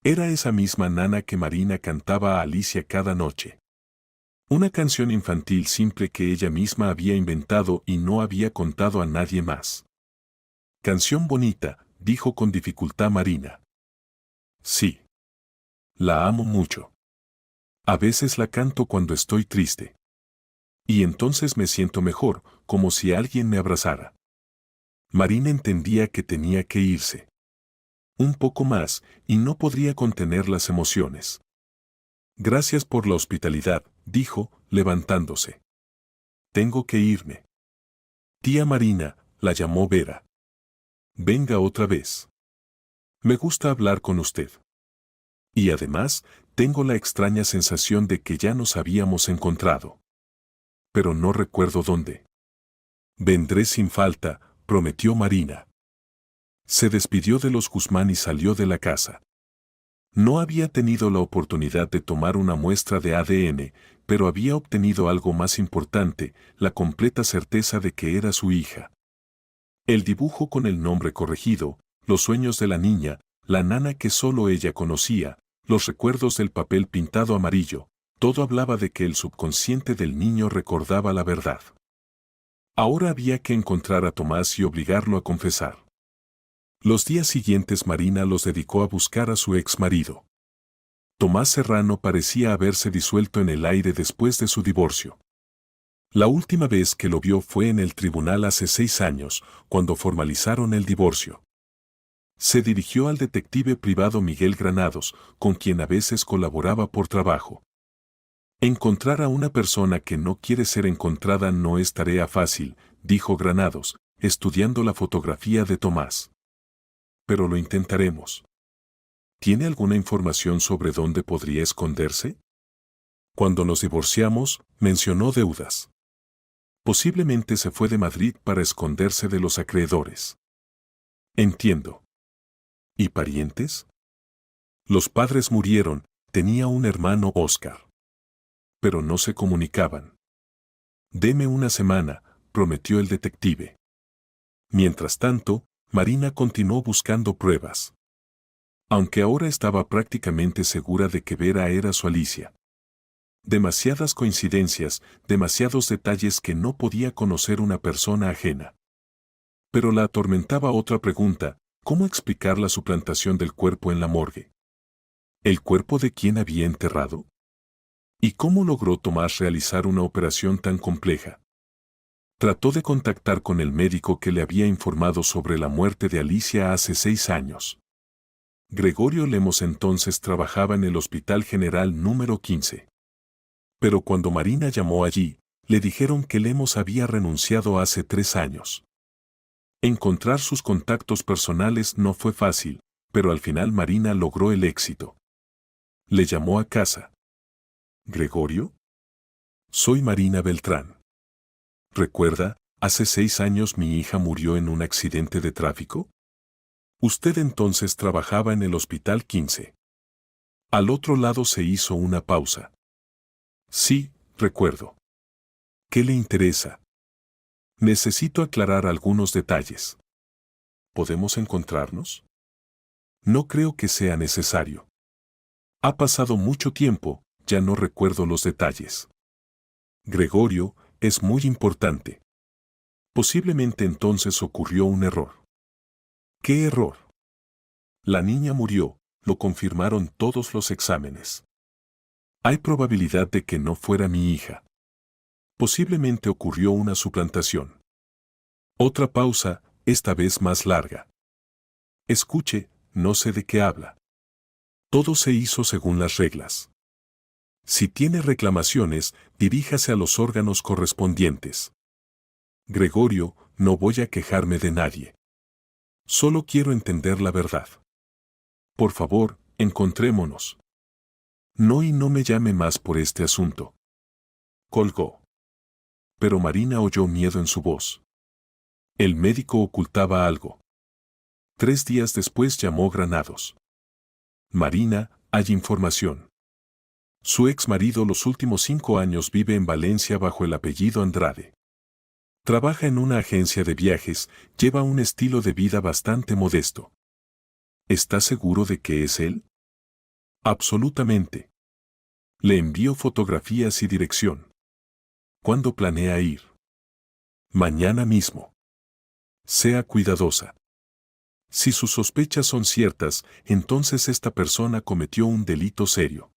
Era esa misma nana que Marina cantaba a Alicia cada noche. Una canción infantil simple que ella misma había inventado y no había contado a nadie más. Canción bonita, dijo con dificultad Marina. Sí. La amo mucho. A veces la canto cuando estoy triste. Y entonces me siento mejor, como si alguien me abrazara. Marina entendía que tenía que irse. Un poco más, y no podría contener las emociones. Gracias por la hospitalidad, dijo, levantándose. Tengo que irme. Tía Marina, la llamó Vera. Venga otra vez. Me gusta hablar con usted. Y además, tengo la extraña sensación de que ya nos habíamos encontrado. Pero no recuerdo dónde. Vendré sin falta, prometió Marina. Se despidió de los Guzmán y salió de la casa. No había tenido la oportunidad de tomar una muestra de ADN, pero había obtenido algo más importante, la completa certeza de que era su hija. El dibujo con el nombre corregido, los sueños de la niña, la nana que solo ella conocía, los recuerdos del papel pintado amarillo, todo hablaba de que el subconsciente del niño recordaba la verdad. Ahora había que encontrar a Tomás y obligarlo a confesar. Los días siguientes Marina los dedicó a buscar a su ex marido. Tomás Serrano parecía haberse disuelto en el aire después de su divorcio. La última vez que lo vio fue en el tribunal hace 6 años, cuando formalizaron el divorcio. Se dirigió al detective privado Miguel Granados, con quien a veces colaboraba por trabajo. Encontrar a una persona que no quiere ser encontrada no es tarea fácil, dijo Granados, estudiando la fotografía de Tomás. Pero lo intentaremos. ¿Tiene alguna información sobre dónde podría esconderse? Cuando nos divorciamos, mencionó deudas. Posiblemente se fue de Madrid para esconderse de los acreedores. Entiendo. ¿Y parientes? Los padres murieron, tenía un hermano Óscar. Pero no se comunicaban. Deme una semana, prometió el detective. Mientras tanto, Marina continuó buscando pruebas. Aunque ahora estaba prácticamente segura de que Vera era su Alicia. Demasiadas coincidencias, demasiados detalles que no podía conocer una persona ajena. Pero la atormentaba otra pregunta, ¿cómo explicar la suplantación del cuerpo en la morgue? ¿El cuerpo de quién había enterrado? ¿Y cómo logró Tomás realizar una operación tan compleja? Trató de contactar con el médico que le había informado sobre la muerte de Alicia hace 6 años. Gregorio Lemos entonces trabajaba en el Hospital General número 15. Pero cuando Marina llamó allí, le dijeron que Lemos había renunciado hace 3 años. Encontrar sus contactos personales no fue fácil, pero al final Marina logró el éxito. Le llamó a casa. ¿Gregorio? Soy Marina Beltrán. ¿Recuerda, hace 6 años mi hija murió en un accidente de tráfico? Usted entonces trabajaba en el Hospital 15. Al otro lado se hizo una pausa. Sí, recuerdo. ¿Qué le interesa? Necesito aclarar algunos detalles. ¿Podemos encontrarnos? No creo que sea necesario. Ha pasado mucho tiempo, ya no recuerdo los detalles. Gregorio, es muy importante. Posiblemente entonces ocurrió un error. ¿Qué error? La niña murió, lo confirmaron todos los exámenes. Hay probabilidad de que no fuera mi hija. Posiblemente ocurrió una suplantación. Otra pausa, esta vez más larga. Escuche, no sé de qué habla. Todo se hizo según las reglas. Si tiene reclamaciones, diríjase a los órganos correspondientes. Gregorio, no voy a quejarme de nadie. Solo quiero entender la verdad. Por favor, encontrémonos. No y no me llame más por este asunto. Colgó. Pero Marina oyó miedo en su voz. El médico ocultaba algo. 3 días después llamó Granados. Marina, hay información. Su ex marido los últimos 5 años vive en Valencia bajo el apellido Andrade. Trabaja en una agencia de viajes, lleva un estilo de vida bastante modesto. ¿Está seguro de que es él? Absolutamente. Le envío fotografías y dirección. ¿Cuándo planea ir? Mañana mismo. Sea cuidadosa. Si sus sospechas son ciertas, entonces esta persona cometió un delito serio.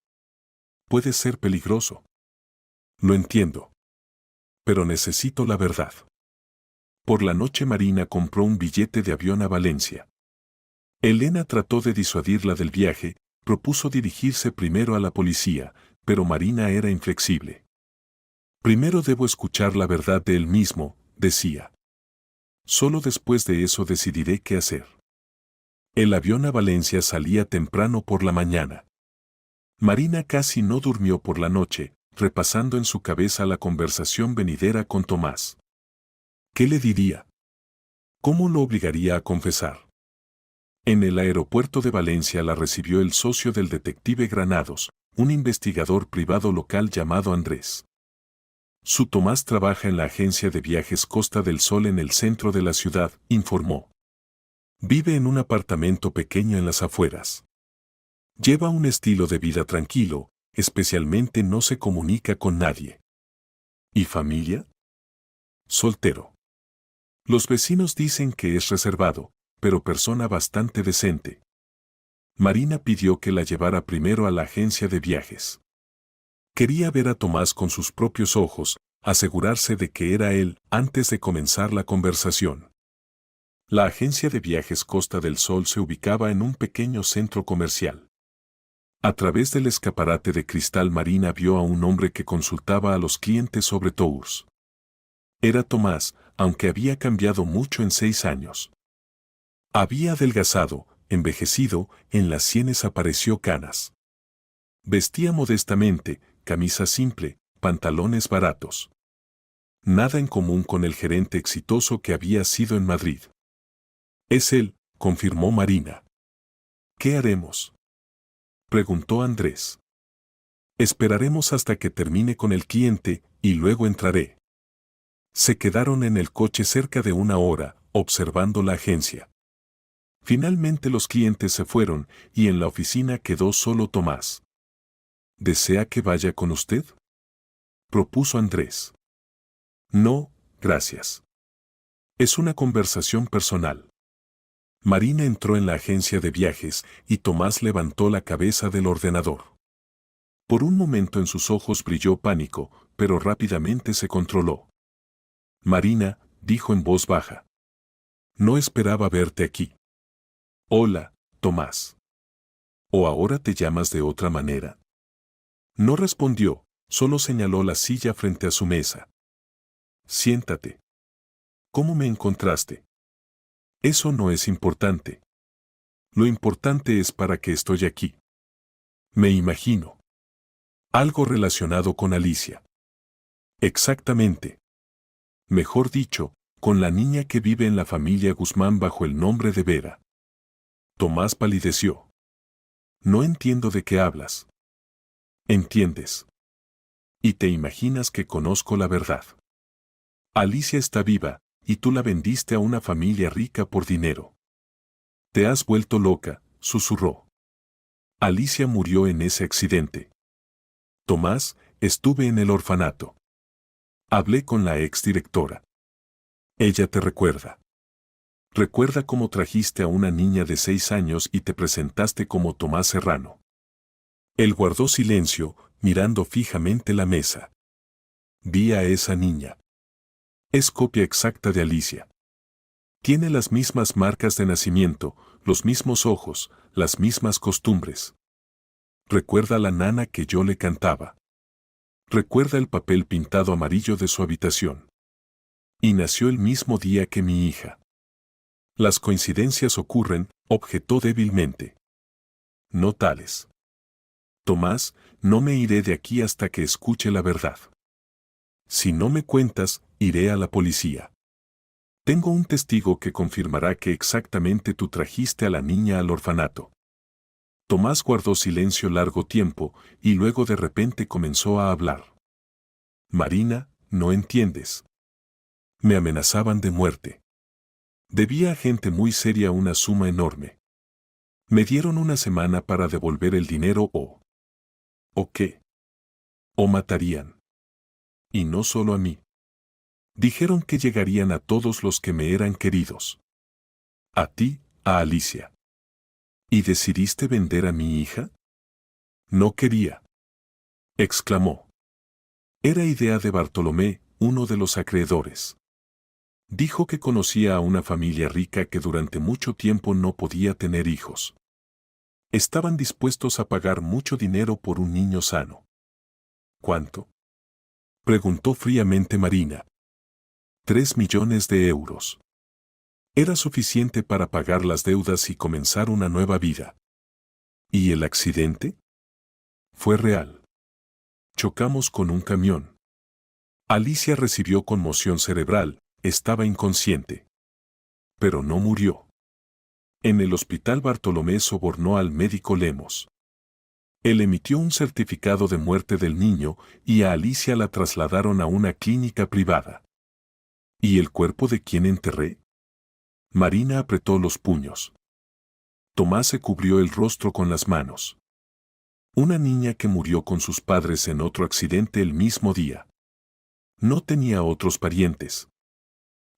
Puede ser peligroso. Lo entiendo. Pero necesito la verdad. Por la noche Marina compró un billete de avión a Valencia. Elena trató de disuadirla del viaje, propuso dirigirse primero a la policía, pero Marina era inflexible. Primero debo escuchar la verdad de él mismo, decía. Solo después de eso decidiré qué hacer. El avión a Valencia salía temprano por la mañana. Marina casi no durmió por la noche, repasando en su cabeza la conversación venidera con Tomás. ¿Qué le diría? ¿Cómo lo obligaría a confesar? En el aeropuerto de Valencia la recibió el socio del detective Granados, un investigador privado local llamado Andrés. Su Tomás trabaja en la agencia de viajes Costa del Sol en el centro de la ciudad, informó. Vive en un apartamento pequeño en las afueras. Lleva un estilo de vida tranquilo, especialmente no se comunica con nadie. ¿Y familia? Soltero. Los vecinos dicen que es reservado, pero persona bastante decente. Marina pidió que la llevara primero a la agencia de viajes. Quería ver a Tomás con sus propios ojos, asegurarse de que era él antes de comenzar la conversación. La agencia de viajes Costa del Sol se ubicaba en un pequeño centro comercial. A través del escaparate de cristal Marina vio a un hombre que consultaba a los clientes sobre tours. Era Tomás, aunque había cambiado mucho en 6 años. Había adelgazado, envejecido, en las sienes apareció canas. Vestía modestamente, camisa simple, pantalones baratos. Nada en común con el gerente exitoso que había sido en Madrid. Es él, confirmó Marina. ¿Qué haremos? Preguntó Andrés. Esperaremos hasta que termine con el cliente, y luego entraré. Se quedaron en el coche cerca de 1 hora, observando la agencia. Finalmente los clientes se fueron, y en la oficina quedó solo Tomás. ¿Desea que vaya con usted? Propuso Andrés. No, gracias. Es una conversación personal. Marina entró en la agencia de viajes y Tomás levantó la cabeza del ordenador. Por un momento en sus ojos brilló pánico, pero rápidamente se controló. Marina, dijo en voz baja. No esperaba verte aquí. Hola, Tomás. ¿O ahora te llamas de otra manera? No respondió, solo señaló la silla frente a su mesa. Siéntate. ¿Cómo me encontraste? Eso no es importante. Lo importante es para qué estoy aquí. Me imagino. Algo relacionado con Alicia. Exactamente. Mejor dicho, con la niña que vive en la familia Guzmán bajo el nombre de Vera. Tomás palideció. No entiendo de qué hablas. ¿Entiendes? Y te imaginas que conozco la verdad. Alicia está viva, y tú la vendiste a una familia rica por dinero. Te has vuelto loca, susurró. Alicia murió en ese accidente. Tomás, estuve en el orfanato. Hablé con la exdirectora. Ella te recuerda. Recuerda cómo trajiste a una niña de 6 años y te presentaste como Tomás Serrano. Él guardó silencio, mirando fijamente la mesa. Vi a esa niña. Es copia exacta de Alicia. Tiene las mismas marcas de nacimiento, los mismos ojos, las mismas costumbres. Recuerda la nana que yo le cantaba. Recuerda el papel pintado amarillo de su habitación. Y nació el mismo día que mi hija. Las coincidencias ocurren, objetó débilmente. No tales. Tomás, no me iré de aquí hasta que escuche la verdad. Si no me cuentas, iré a la policía. Tengo un testigo que confirmará que exactamente tú trajiste a la niña al orfanato. Tomás guardó silencio largo tiempo, y luego de repente comenzó a hablar. Marina, no entiendes. Me amenazaban de muerte. Debía a gente muy seria una suma enorme. Me dieron 1 semana para devolver el dinero ¿O qué? O matarían. Y no solo a mí. Dijeron que llegarían a todos los que me eran queridos. A ti, a Alicia. ¿Y decidiste vender a mi hija? No quería, exclamó. Era idea de Bartolomé, uno de los acreedores. Dijo que conocía a una familia rica que durante mucho tiempo no podía tener hijos. Estaban dispuestos a pagar mucho dinero por un niño sano. ¿Cuánto?, preguntó fríamente Marina. 3 millones de euros. Era suficiente para pagar las deudas y comenzar una nueva vida. ¿Y el accidente? Fue real. Chocamos con un camión. Alicia recibió conmoción cerebral, estaba inconsciente. Pero no murió. En el hospital Bartolomé sobornó al médico Lemos. Él emitió un certificado de muerte del niño y a Alicia la trasladaron a una clínica privada. ¿Y el cuerpo de quién enterré? Marina apretó los puños. Tomás se cubrió el rostro con las manos. Una niña que murió con sus padres en otro accidente el mismo día. No tenía otros parientes.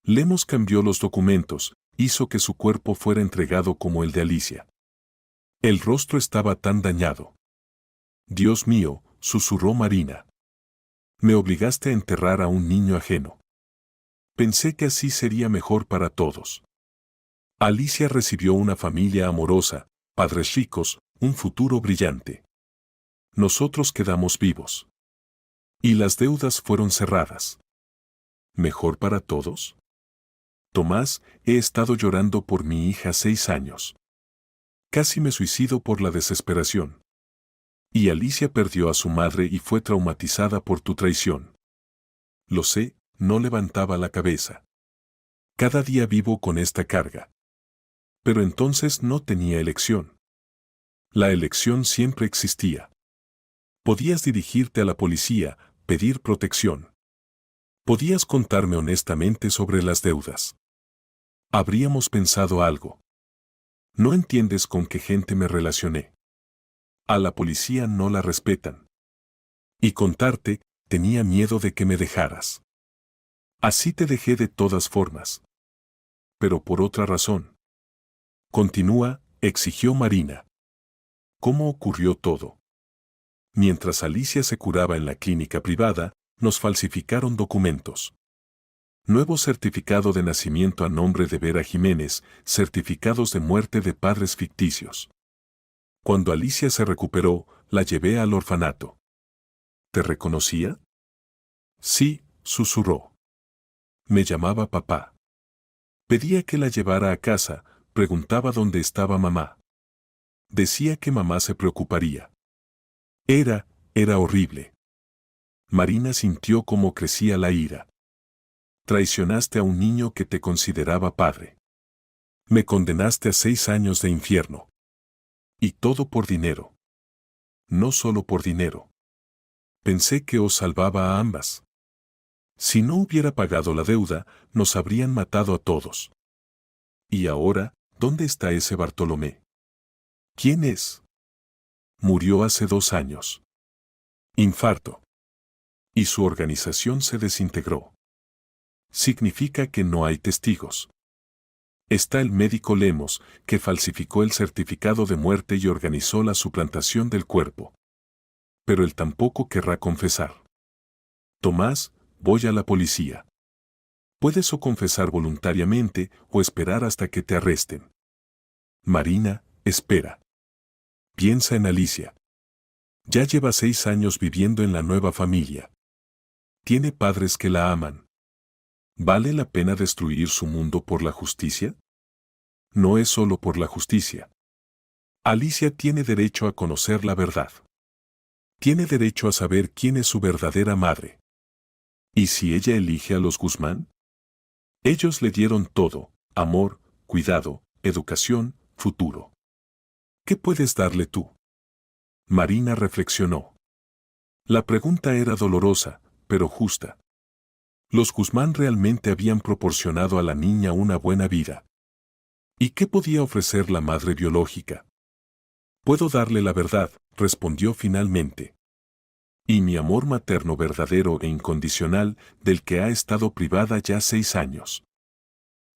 Lemos cambió los documentos, hizo que su cuerpo fuera entregado como el de Alicia. El rostro estaba tan dañado. Dios mío, susurró Marina. Me obligaste a enterrar a un niño ajeno. Pensé que así sería mejor para todos. Alicia recibió una familia amorosa, padres ricos, un futuro brillante. Nosotros quedamos vivos. Y las deudas fueron cerradas. ¿Mejor para todos? Tomás, he estado llorando por mi hija 6 años. Casi me suicido por la desesperación. Y Alicia perdió a su madre y fue traumatizada por tu traición. Lo sé, no levantaba la cabeza. Cada día vivo con esta carga. Pero entonces no tenía elección. La elección siempre existía. Podías dirigirte a la policía, pedir protección. Podías contarme honestamente sobre las deudas. Habríamos pensado algo. No entiendes con qué gente me relacioné. A la policía no la respetan. Y contarte, tenía miedo de que me dejaras. Así te dejé de todas formas. Pero por otra razón. Continúa, exigió Marina. ¿Cómo ocurrió todo? Mientras Alicia se curaba en la clínica privada, nos falsificaron documentos. Nuevo certificado de nacimiento a nombre de Vera Jiménez, certificados de muerte de padres ficticios. Cuando Alicia se recuperó, la llevé al orfanato. ¿Te reconocía? Sí, susurró. Me llamaba papá. Pedía que la llevara a casa, preguntaba dónde estaba mamá. Decía que mamá se preocuparía. Era horrible. Marina sintió cómo crecía la ira. Traicionaste a un niño que te consideraba padre. Me condenaste a 6 años de infierno. Y todo por dinero. No solo por dinero. Pensé que os salvaba a ambas. Si no hubiera pagado la deuda, nos habrían matado a todos. Y ahora, ¿dónde está ese Bartolomé? ¿Quién es? Murió hace 2 años. Infarto. Y su organización se desintegró. Significa que no hay testigos. Está el médico Lemos, que falsificó el certificado de muerte y organizó la suplantación del cuerpo. Pero él tampoco querrá confesar. Tomás, voy a la policía. Puedes o confesar voluntariamente o esperar hasta que te arresten. Marina, espera. Piensa en Alicia. Ya lleva 6 años viviendo en la nueva familia. Tiene padres que la aman. ¿Vale la pena destruir su mundo por la justicia? No es solo por la justicia. Alicia tiene derecho a conocer la verdad. Tiene derecho a saber quién es su verdadera madre. ¿Y si ella elige a los Guzmán? Ellos le dieron todo: amor, cuidado, educación, futuro. ¿Qué puedes darle tú? Marina reflexionó. La pregunta era dolorosa, pero justa. Los Guzmán realmente habían proporcionado a la niña una buena vida. ¿Y qué podía ofrecer la madre biológica? Puedo darle la verdad, respondió finalmente. Y mi amor materno verdadero e incondicional, del que ha estado privada ya 6 años.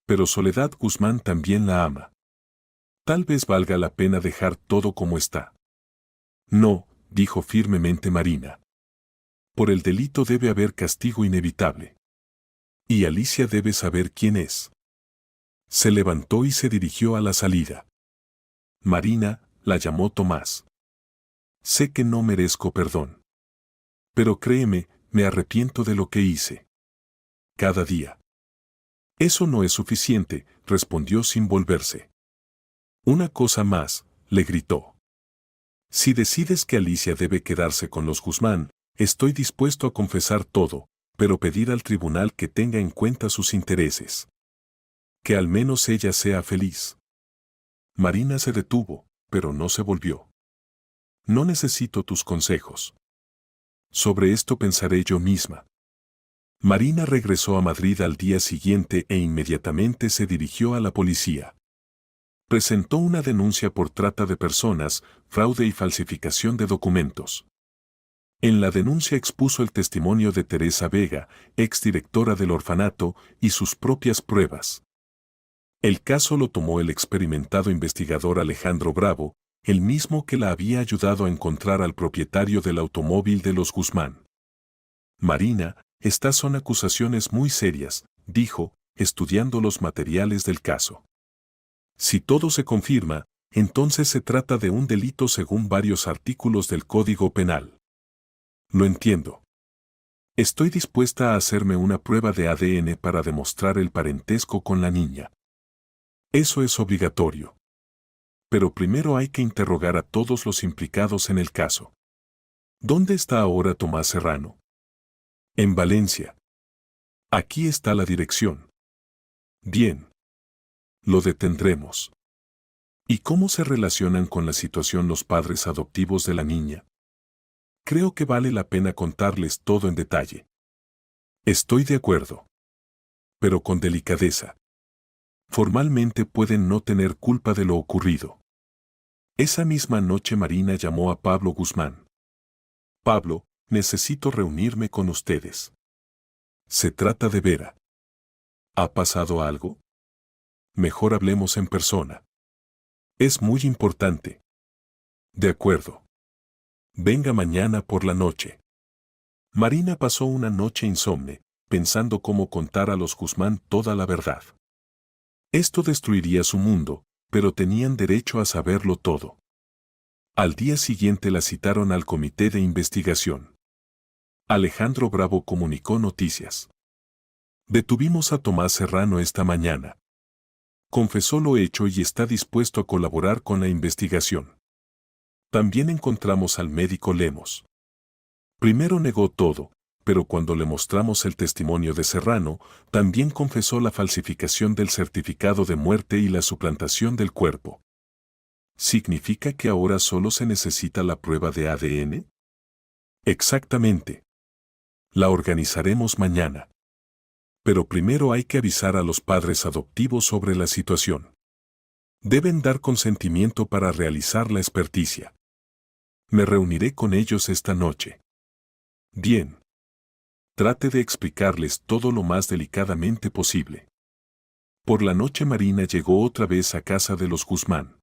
Pero Soledad Guzmán también la ama. Tal vez valga la pena dejar todo como está. No, dijo firmemente Marina. Por el delito debe haber castigo inevitable. Y Alicia debe saber quién es. Se levantó y se dirigió a la salida. Marina, la llamó Tomás. Sé que no merezco perdón. Pero créeme, me arrepiento de lo que hice. Cada día. Eso no es suficiente, respondió sin volverse. Una cosa más, le gritó. Si decides que Alicia debe quedarse con los Guzmán, estoy dispuesto a confesar todo, pero pedir al tribunal que tenga en cuenta sus intereses. Que al menos ella sea feliz. Marina se detuvo, pero no se volvió. No necesito tus consejos. Sobre esto pensaré yo misma. Marina regresó a Madrid al día siguiente e inmediatamente se dirigió a la policía. Presentó una denuncia por trata de personas, fraude y falsificación de documentos. En la denuncia expuso el testimonio de Teresa Vega, exdirectora del orfanato, y sus propias pruebas. El caso lo tomó el experimentado investigador Alejandro Bravo, el mismo que la había ayudado a encontrar al propietario del automóvil de los Guzmán. Marina, estas son acusaciones muy serias, dijo, estudiando los materiales del caso. Si todo se confirma, entonces se trata de un delito según varios artículos del Código Penal. Lo entiendo. Estoy dispuesta a hacerme una prueba de ADN para demostrar el parentesco con la niña. Eso es obligatorio. Pero primero hay que interrogar a todos los implicados en el caso. ¿Dónde está ahora Tomás Serrano? En Valencia. Aquí está la dirección. Bien. Lo detendremos. ¿Y cómo se relacionan con la situación los padres adoptivos de la niña? Creo que vale la pena contarles todo en detalle. Estoy de acuerdo. Pero con delicadeza. Formalmente pueden no tener culpa de lo ocurrido. Esa misma noche Marina llamó a Pablo Guzmán. Pablo, necesito reunirme con ustedes. Se trata de Vera. ¿Ha pasado algo? Mejor hablemos en persona. Es muy importante. De acuerdo. Venga mañana por la noche. Marina pasó una noche insomne, pensando cómo contar a los Guzmán toda la verdad. Esto destruiría su mundo, pero tenían derecho a saberlo todo. Al día siguiente la citaron al comité de investigación. Alejandro Bravo comunicó noticias. Detuvimos a Tomás Serrano esta mañana. Confesó lo hecho y está dispuesto a colaborar con la investigación. También encontramos al médico Lemos. Primero negó todo, pero cuando le mostramos el testimonio de Serrano, también confesó la falsificación del certificado de muerte y la suplantación del cuerpo. ¿Significa que ahora solo se necesita la prueba de ADN? Exactamente. La organizaremos mañana. Pero primero hay que avisar a los padres adoptivos sobre la situación. Deben dar consentimiento para realizar la experticia. Me reuniré con ellos esta noche. Bien. Trate de explicarles todo lo más delicadamente posible. Por la noche Marina llegó otra vez a casa de los Guzmán.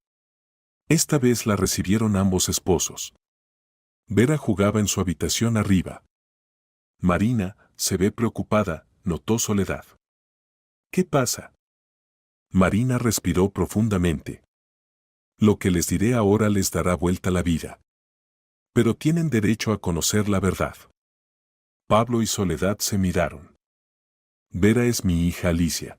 Esta vez la recibieron ambos esposos. Vera jugaba en su habitación arriba. Marina, se ve preocupada, notó Soledad. ¿Qué pasa? Marina respiró profundamente. Lo que les diré ahora les dará vuelta la vida. Pero tienen derecho a conocer la verdad. Pablo y Soledad se miraron. Vera es mi hija Alicia.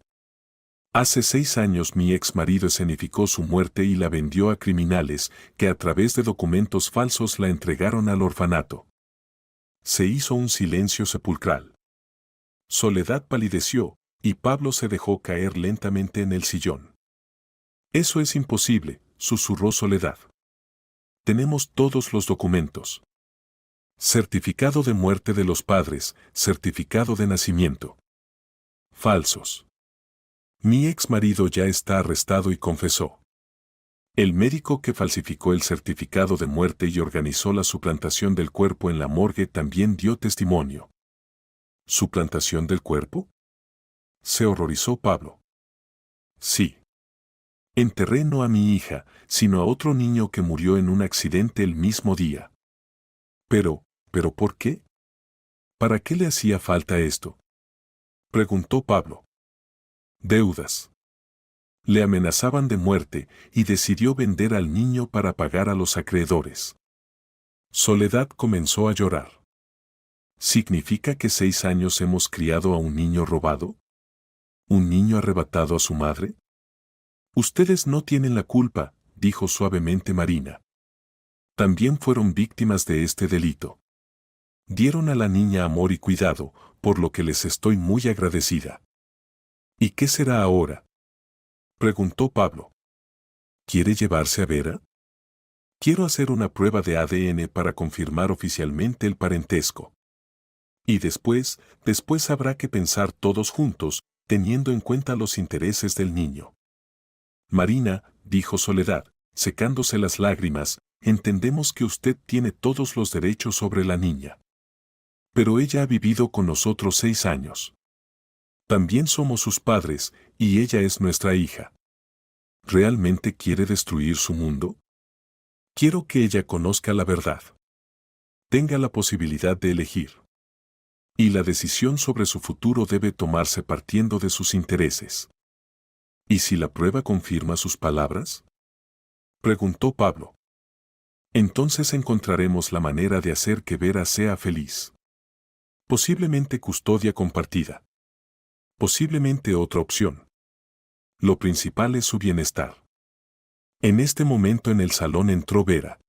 Hace 6 años mi ex marido escenificó su muerte y la vendió a criminales que a través de documentos falsos la entregaron al orfanato. Se hizo un silencio sepulcral. Soledad palideció, y Pablo se dejó caer lentamente en el sillón. Eso es imposible, susurró Soledad. Tenemos todos los documentos. Certificado de muerte de los padres, certificado de nacimiento. Falsos. Mi ex marido ya está arrestado y confesó. El médico que falsificó el certificado de muerte y organizó la suplantación del cuerpo en la morgue también dio testimonio. ¿Suplantación del cuerpo? Se horrorizó Pablo. Sí. Enterré no a mi hija, sino a otro niño que murió en un accidente el mismo día. ¿Pero por qué? ¿Para qué le hacía falta esto?, preguntó Pablo. Deudas. Le amenazaban de muerte y decidió vender al niño para pagar a los acreedores. Soledad comenzó a llorar. ¿Significa que 6 años hemos criado a un niño robado? ¿Un niño arrebatado a su madre? Ustedes no tienen la culpa, dijo suavemente Marina. También fueron víctimas de este delito. Dieron a la niña amor y cuidado, por lo que les estoy muy agradecida. ¿Y qué será ahora?, preguntó Pablo. ¿Quiere llevarse a Vera? Quiero hacer una prueba de ADN para confirmar oficialmente el parentesco. Y después habrá que pensar todos juntos, teniendo en cuenta los intereses del niño. Marina, dijo Soledad, secándose las lágrimas, entendemos que usted tiene todos los derechos sobre la niña. Pero ella ha vivido con nosotros 6 años. También somos sus padres, y ella es nuestra hija. ¿Realmente quiere destruir su mundo? Quiero que ella conozca la verdad. Tenga la posibilidad de elegir. Y la decisión sobre su futuro debe tomarse partiendo de sus intereses. ¿Y si la prueba confirma sus palabras?, preguntó Pablo. Entonces encontraremos la manera de hacer que Vera sea feliz. Posiblemente custodia compartida. Posiblemente otra opción. Lo principal es su bienestar. En este momento en el salón entró Vera.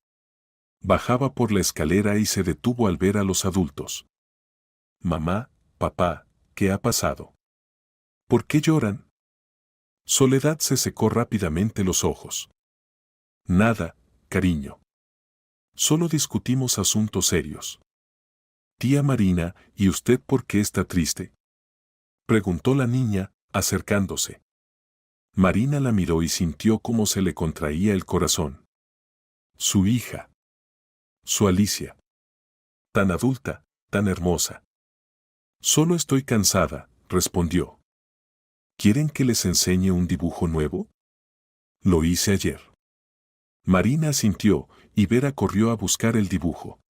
Bajaba por la escalera y se detuvo al ver a los adultos. Mamá, papá, ¿qué ha pasado? ¿Por qué lloran? Soledad se secó rápidamente los ojos. Nada, cariño. Solo discutimos asuntos serios. Tía Marina, ¿y usted por qué está triste?, preguntó la niña, acercándose. Marina la miró y sintió cómo se le contraía el corazón. Su hija. Su Alicia. Tan adulta, tan hermosa. Solo estoy cansada, respondió. ¿Quieren que les enseñe un dibujo nuevo? Lo hice ayer. Marina asintió, y Vera corrió a buscar el dibujo.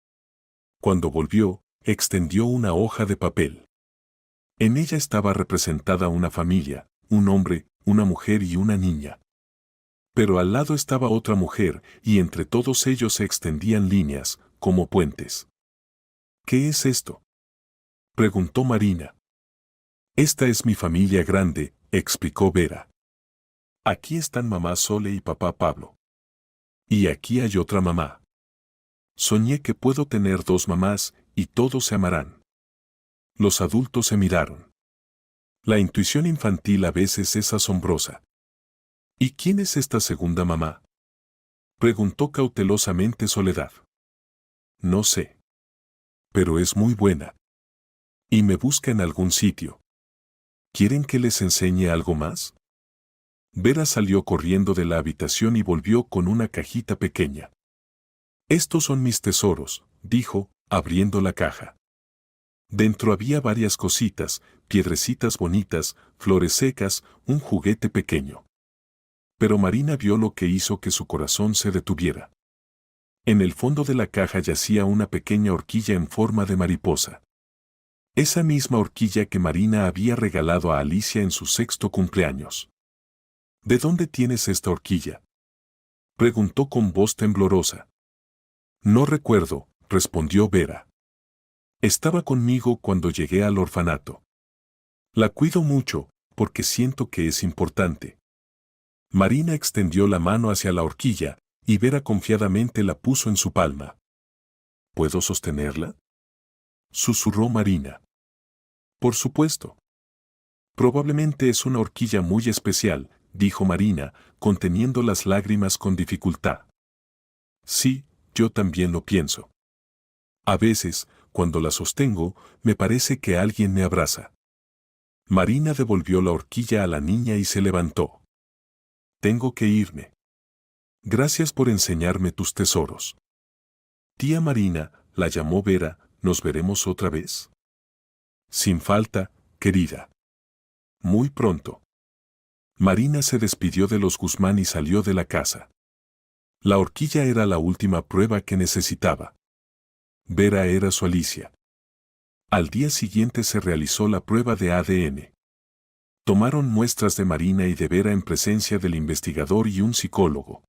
Cuando volvió, extendió una hoja de papel. En ella estaba representada una familia, un hombre, una mujer y una niña. Pero al lado estaba otra mujer, y entre todos ellos se extendían líneas, como puentes. ¿Qué es esto?, preguntó Marina. Esta es mi familia grande, explicó Vera. Aquí están mamá Sole y papá Pablo. Y aquí hay otra mamá. Soñé que puedo tener 2 mamás, y todos se amarán. Los adultos se miraron. La intuición infantil a veces es asombrosa. ¿Y quién es esta segunda mamá?, preguntó cautelosamente Soledad. No sé. Pero es muy buena. Y me busca en algún sitio. ¿Quieren que les enseñe algo más? Vera salió corriendo de la habitación y volvió con una cajita pequeña. Estos son mis tesoros, dijo, abriendo la caja. Dentro había varias cositas, piedrecitas bonitas, flores secas, un juguete pequeño. Pero Marina vio lo que hizo que su corazón se detuviera. En el fondo de la caja yacía una pequeña horquilla en forma de mariposa. Esa misma horquilla que Marina había regalado a Alicia en su 6º cumpleaños. ¿De dónde tienes esta horquilla?, preguntó con voz temblorosa. No recuerdo, respondió Vera. Estaba conmigo cuando llegué al orfanato. La cuido mucho, porque siento que es importante. Marina extendió la mano hacia la horquilla, y Vera confiadamente la puso en su palma. ¿Puedo sostenerla?, susurró Marina. Por supuesto. Probablemente es una horquilla muy especial, dijo Marina, conteniendo las lágrimas con dificultad. Sí, yo también lo pienso. A veces, cuando la sostengo, me parece que alguien me abraza. Marina devolvió la horquilla a la niña y se levantó. Tengo que irme. Gracias por enseñarme tus tesoros. Tía Marina, la llamó Vera, ¿nos veremos otra vez? Sin falta, querida. Muy pronto. Marina se despidió de los Guzmán y salió de la casa. La horquilla era la última prueba que necesitaba. Vera era su Alicia. Al día siguiente se realizó la prueba de ADN. Tomaron muestras de Marina y de Vera en presencia del investigador y un psicólogo.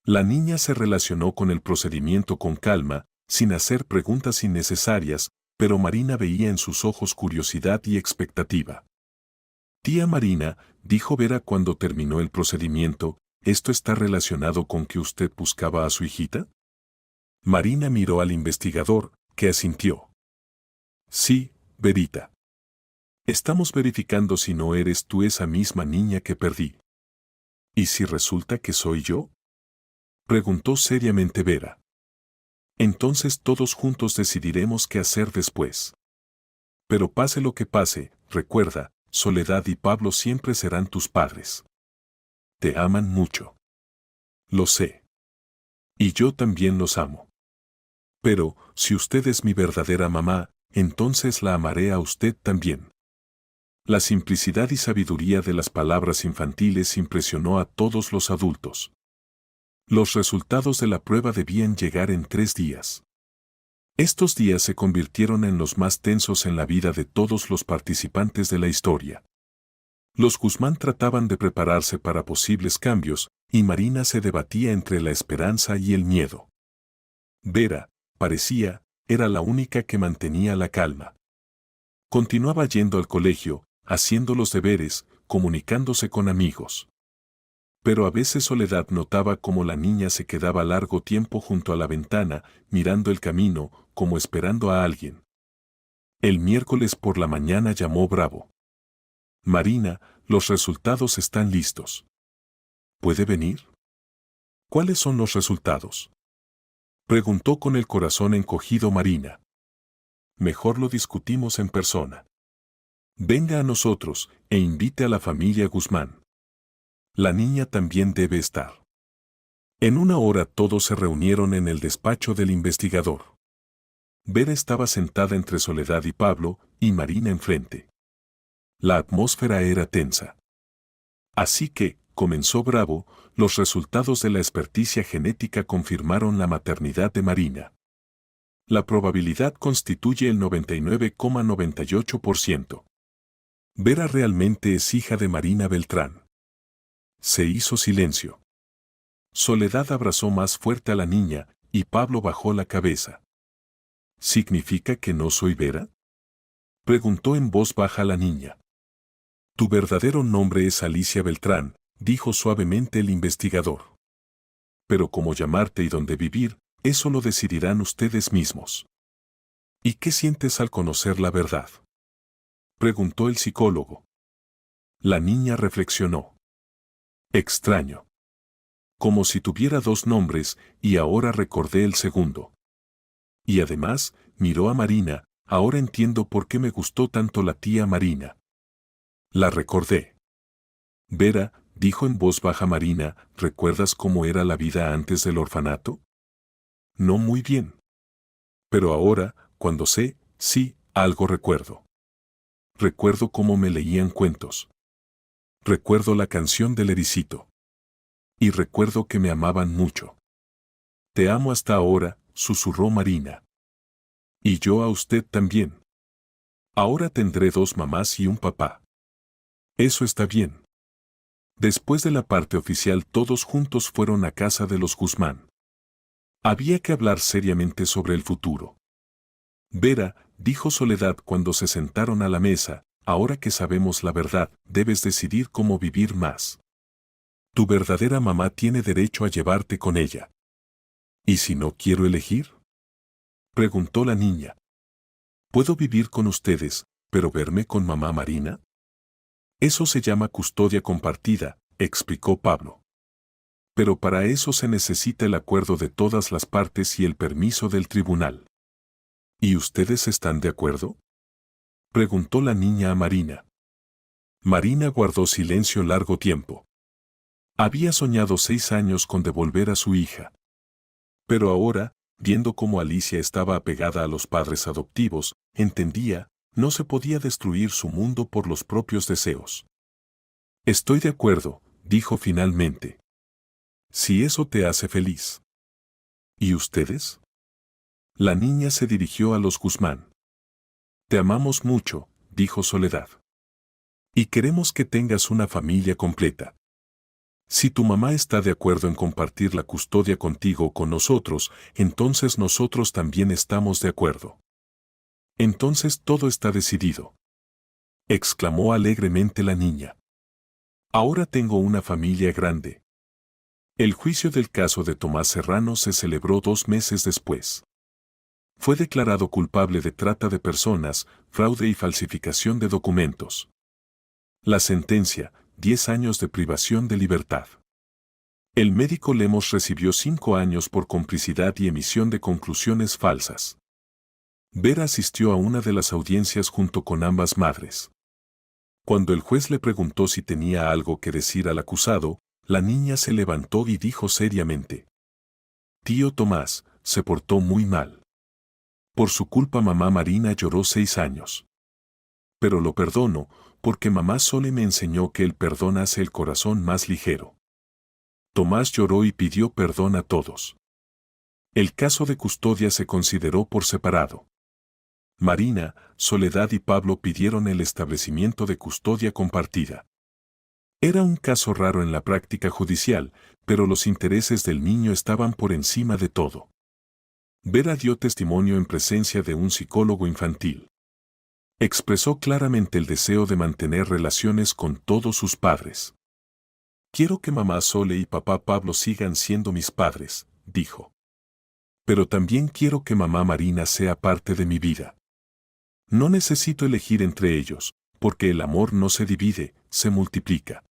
La niña se relacionó con el procedimiento con calma, sin hacer preguntas innecesarias, pero Marina veía en sus ojos curiosidad y expectativa. Tía Marina, dijo Vera cuando terminó el procedimiento, ¿esto está relacionado con que usted buscaba a su hijita? Marina miró al investigador, que asintió. Sí, Verita. Estamos verificando si no eres tú esa misma niña que perdí. ¿Y si resulta que soy yo? Preguntó seriamente Vera. Entonces todos juntos decidiremos qué hacer después. Pero pase lo que pase, recuerda, Soledad y Pablo siempre serán tus padres. Te aman mucho. Lo sé. Y yo también los amo. Pero, si usted es mi verdadera mamá, entonces la amaré a usted también. La simplicidad y sabiduría de las palabras infantiles impresionó a todos los adultos. Los resultados de la prueba debían llegar en 3 días. Estos días se convirtieron en los más tensos en la vida de todos los participantes de la historia. Los Guzmán trataban de prepararse para posibles cambios, y Marina se debatía entre la esperanza y el miedo. Vera, parecía, era la única que mantenía la calma. Continuaba yendo al colegio, haciendo los deberes, comunicándose con amigos. Pero a veces Soledad notaba cómo la niña se quedaba largo tiempo junto a la ventana, mirando el camino, como esperando a alguien. El miércoles por la mañana llamó Bravo. Marina, los resultados están listos. ¿Puede venir? ¿Cuáles son los resultados? Preguntó con el corazón encogido Marina. Mejor lo discutimos en persona. Venga a nosotros, e invite a la familia Guzmán. La niña también debe estar. En 1 hora todos se reunieron en el despacho del investigador. Vera estaba sentada entre Soledad y Pablo, y Marina enfrente. La atmósfera era tensa. Así que, comenzó Bravo, los resultados de la experticia genética confirmaron la maternidad de Marina. La probabilidad constituye el 99,98%. Vera realmente es hija de Marina Beltrán. Se hizo silencio. Soledad abrazó más fuerte a la niña, y Pablo bajó la cabeza. ¿Significa que no soy Vera? Preguntó en voz baja la niña. Tu verdadero nombre es Alicia Beltrán, dijo suavemente el investigador. Pero cómo llamarte y dónde vivir, eso lo decidirán ustedes mismos. ¿Y qué sientes al conocer la verdad? Preguntó el psicólogo. La niña reflexionó. Extraño. Como si tuviera 2 nombres, y ahora recordé el segundo. Y además, miró a Marina, ahora entiendo por qué me gustó tanto la tía Marina. La recordé. Vera, dijo en voz baja Marina, ¿recuerdas cómo era la vida antes del orfanato? No muy bien. Pero ahora, cuando sé, sí, algo recuerdo. Recuerdo cómo me leían cuentos. Recuerdo la canción del ericito. Y recuerdo que me amaban mucho. Te amo hasta ahora, susurró Marina. Y yo a usted también. Ahora tendré 2 mamás y un papá. Eso está bien. Después de la parte oficial todos juntos fueron a casa de los Guzmán. Había que hablar seriamente sobre el futuro. Vera, dijo Soledad cuando se sentaron a la mesa, ahora que sabemos la verdad, debes decidir cómo vivir más. Tu verdadera mamá tiene derecho a llevarte con ella. ¿Y si no quiero elegir? Preguntó la niña. ¿Puedo vivir con ustedes, pero verme con mamá Marina? Eso se llama custodia compartida, explicó Pablo. Pero para eso se necesita el acuerdo de todas las partes y el permiso del tribunal. ¿Y ustedes están de acuerdo? Preguntó la niña a Marina. Marina guardó silencio largo tiempo. Había soñado 6 años con devolver a su hija. Pero ahora, viendo cómo Alicia estaba apegada a los padres adoptivos, entendía, no se podía destruir su mundo por los propios deseos. Estoy de acuerdo, dijo finalmente. Si eso te hace feliz. ¿Y ustedes? La niña se dirigió a los Guzmán. Te amamos mucho, dijo Soledad. Y queremos que tengas una familia completa. Si tu mamá está de acuerdo en compartir la custodia contigo o con nosotros, entonces nosotros también estamos de acuerdo. Entonces todo está decidido. Exclamó alegremente la niña. Ahora tengo una familia grande. El juicio del caso de Tomás Serrano se celebró 2 meses después. Fue declarado culpable de trata de personas, fraude y falsificación de documentos. La sentencia, 10 años de privación de libertad. El médico Lemos recibió 5 años por complicidad y emisión de conclusiones falsas. Vera asistió a una de las audiencias junto con ambas madres. Cuando el juez le preguntó si tenía algo que decir al acusado, la niña se levantó y dijo seriamente: Tío Tomás, se portó muy mal. Por su culpa mamá Marina lloró 6 años. Pero lo perdono, porque mamá Sole me enseñó que el perdón hace el corazón más ligero. Tomás lloró y pidió perdón a todos. El caso de custodia se consideró por separado. Marina, Soledad y Pablo pidieron el establecimiento de custodia compartida. Era un caso raro en la práctica judicial, pero los intereses del niño estaban por encima de todo. Vera dio testimonio en presencia de un psicólogo infantil. Expresó claramente el deseo de mantener relaciones con todos sus padres. Quiero que mamá Sole y papá Pablo sigan siendo mis padres, dijo. Pero también quiero que mamá Marina sea parte de mi vida. No necesito elegir entre ellos, porque el amor no se divide, se multiplica.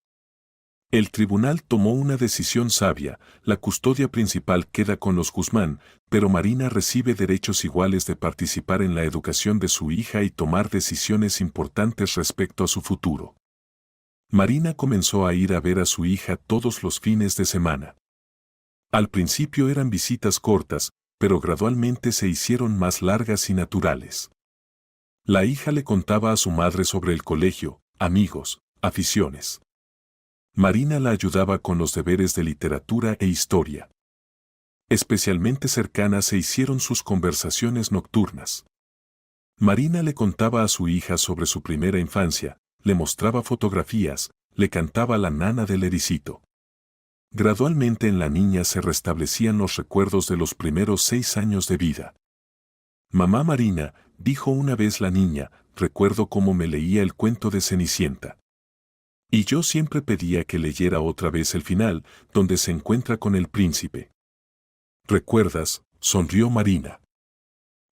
El tribunal tomó una decisión sabia, la custodia principal queda con los Guzmán, pero Marina recibe derechos iguales de participar en la educación de su hija y tomar decisiones importantes respecto a su futuro. Marina comenzó a ir a ver a su hija todos los fines de semana. Al principio eran visitas cortas, pero gradualmente se hicieron más largas y naturales. La hija le contaba a su madre sobre el colegio, amigos, aficiones. Marina la ayudaba con los deberes de literatura e historia. Especialmente cercanas se hicieron sus conversaciones nocturnas. Marina le contaba a su hija sobre su primera infancia, le mostraba fotografías, le cantaba la nana del ericito. Gradualmente en la niña se restablecían los recuerdos de los primeros 6 años de vida. Mamá Marina, dijo una vez la niña, recuerdo cómo me leía el cuento de Cenicienta. Y yo siempre pedía que leyera otra vez el final, donde se encuentra con el príncipe. ¿Recuerdas? Sonrió Marina.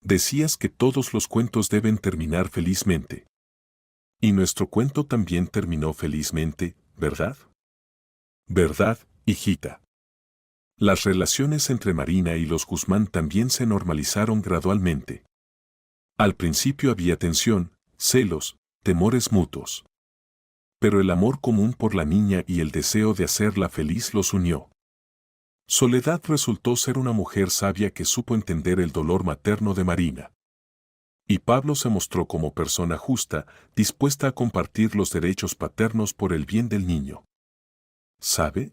Decías que todos los cuentos deben terminar felizmente. Y nuestro cuento también terminó felizmente, ¿verdad? ¿Verdad, hijita? Las relaciones entre Marina y los Guzmán también se normalizaron gradualmente. Al principio había tensión, celos, temores mutuos. Pero el amor común por la niña y el deseo de hacerla feliz los unió. Soledad resultó ser una mujer sabia que supo entender el dolor materno de Marina. Y Pablo se mostró como persona justa, dispuesta a compartir los derechos paternos por el bien del niño. ¿Sabe?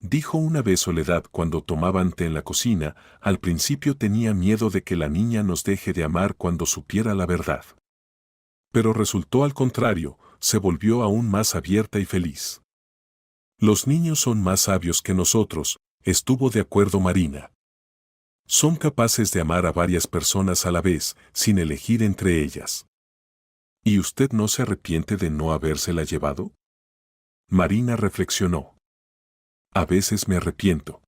Dijo una vez Soledad cuando tomaban té en la cocina, al principio tenía miedo de que la niña nos deje de amar cuando supiera la verdad. Pero resultó al contrario, se volvió aún más abierta y feliz. Los niños son más sabios que nosotros, estuvo de acuerdo Marina. Son capaces de amar a varias personas a la vez, sin elegir entre ellas. ¿Y usted no se arrepiente de no habérsela llevado? Marina reflexionó. A veces me arrepiento.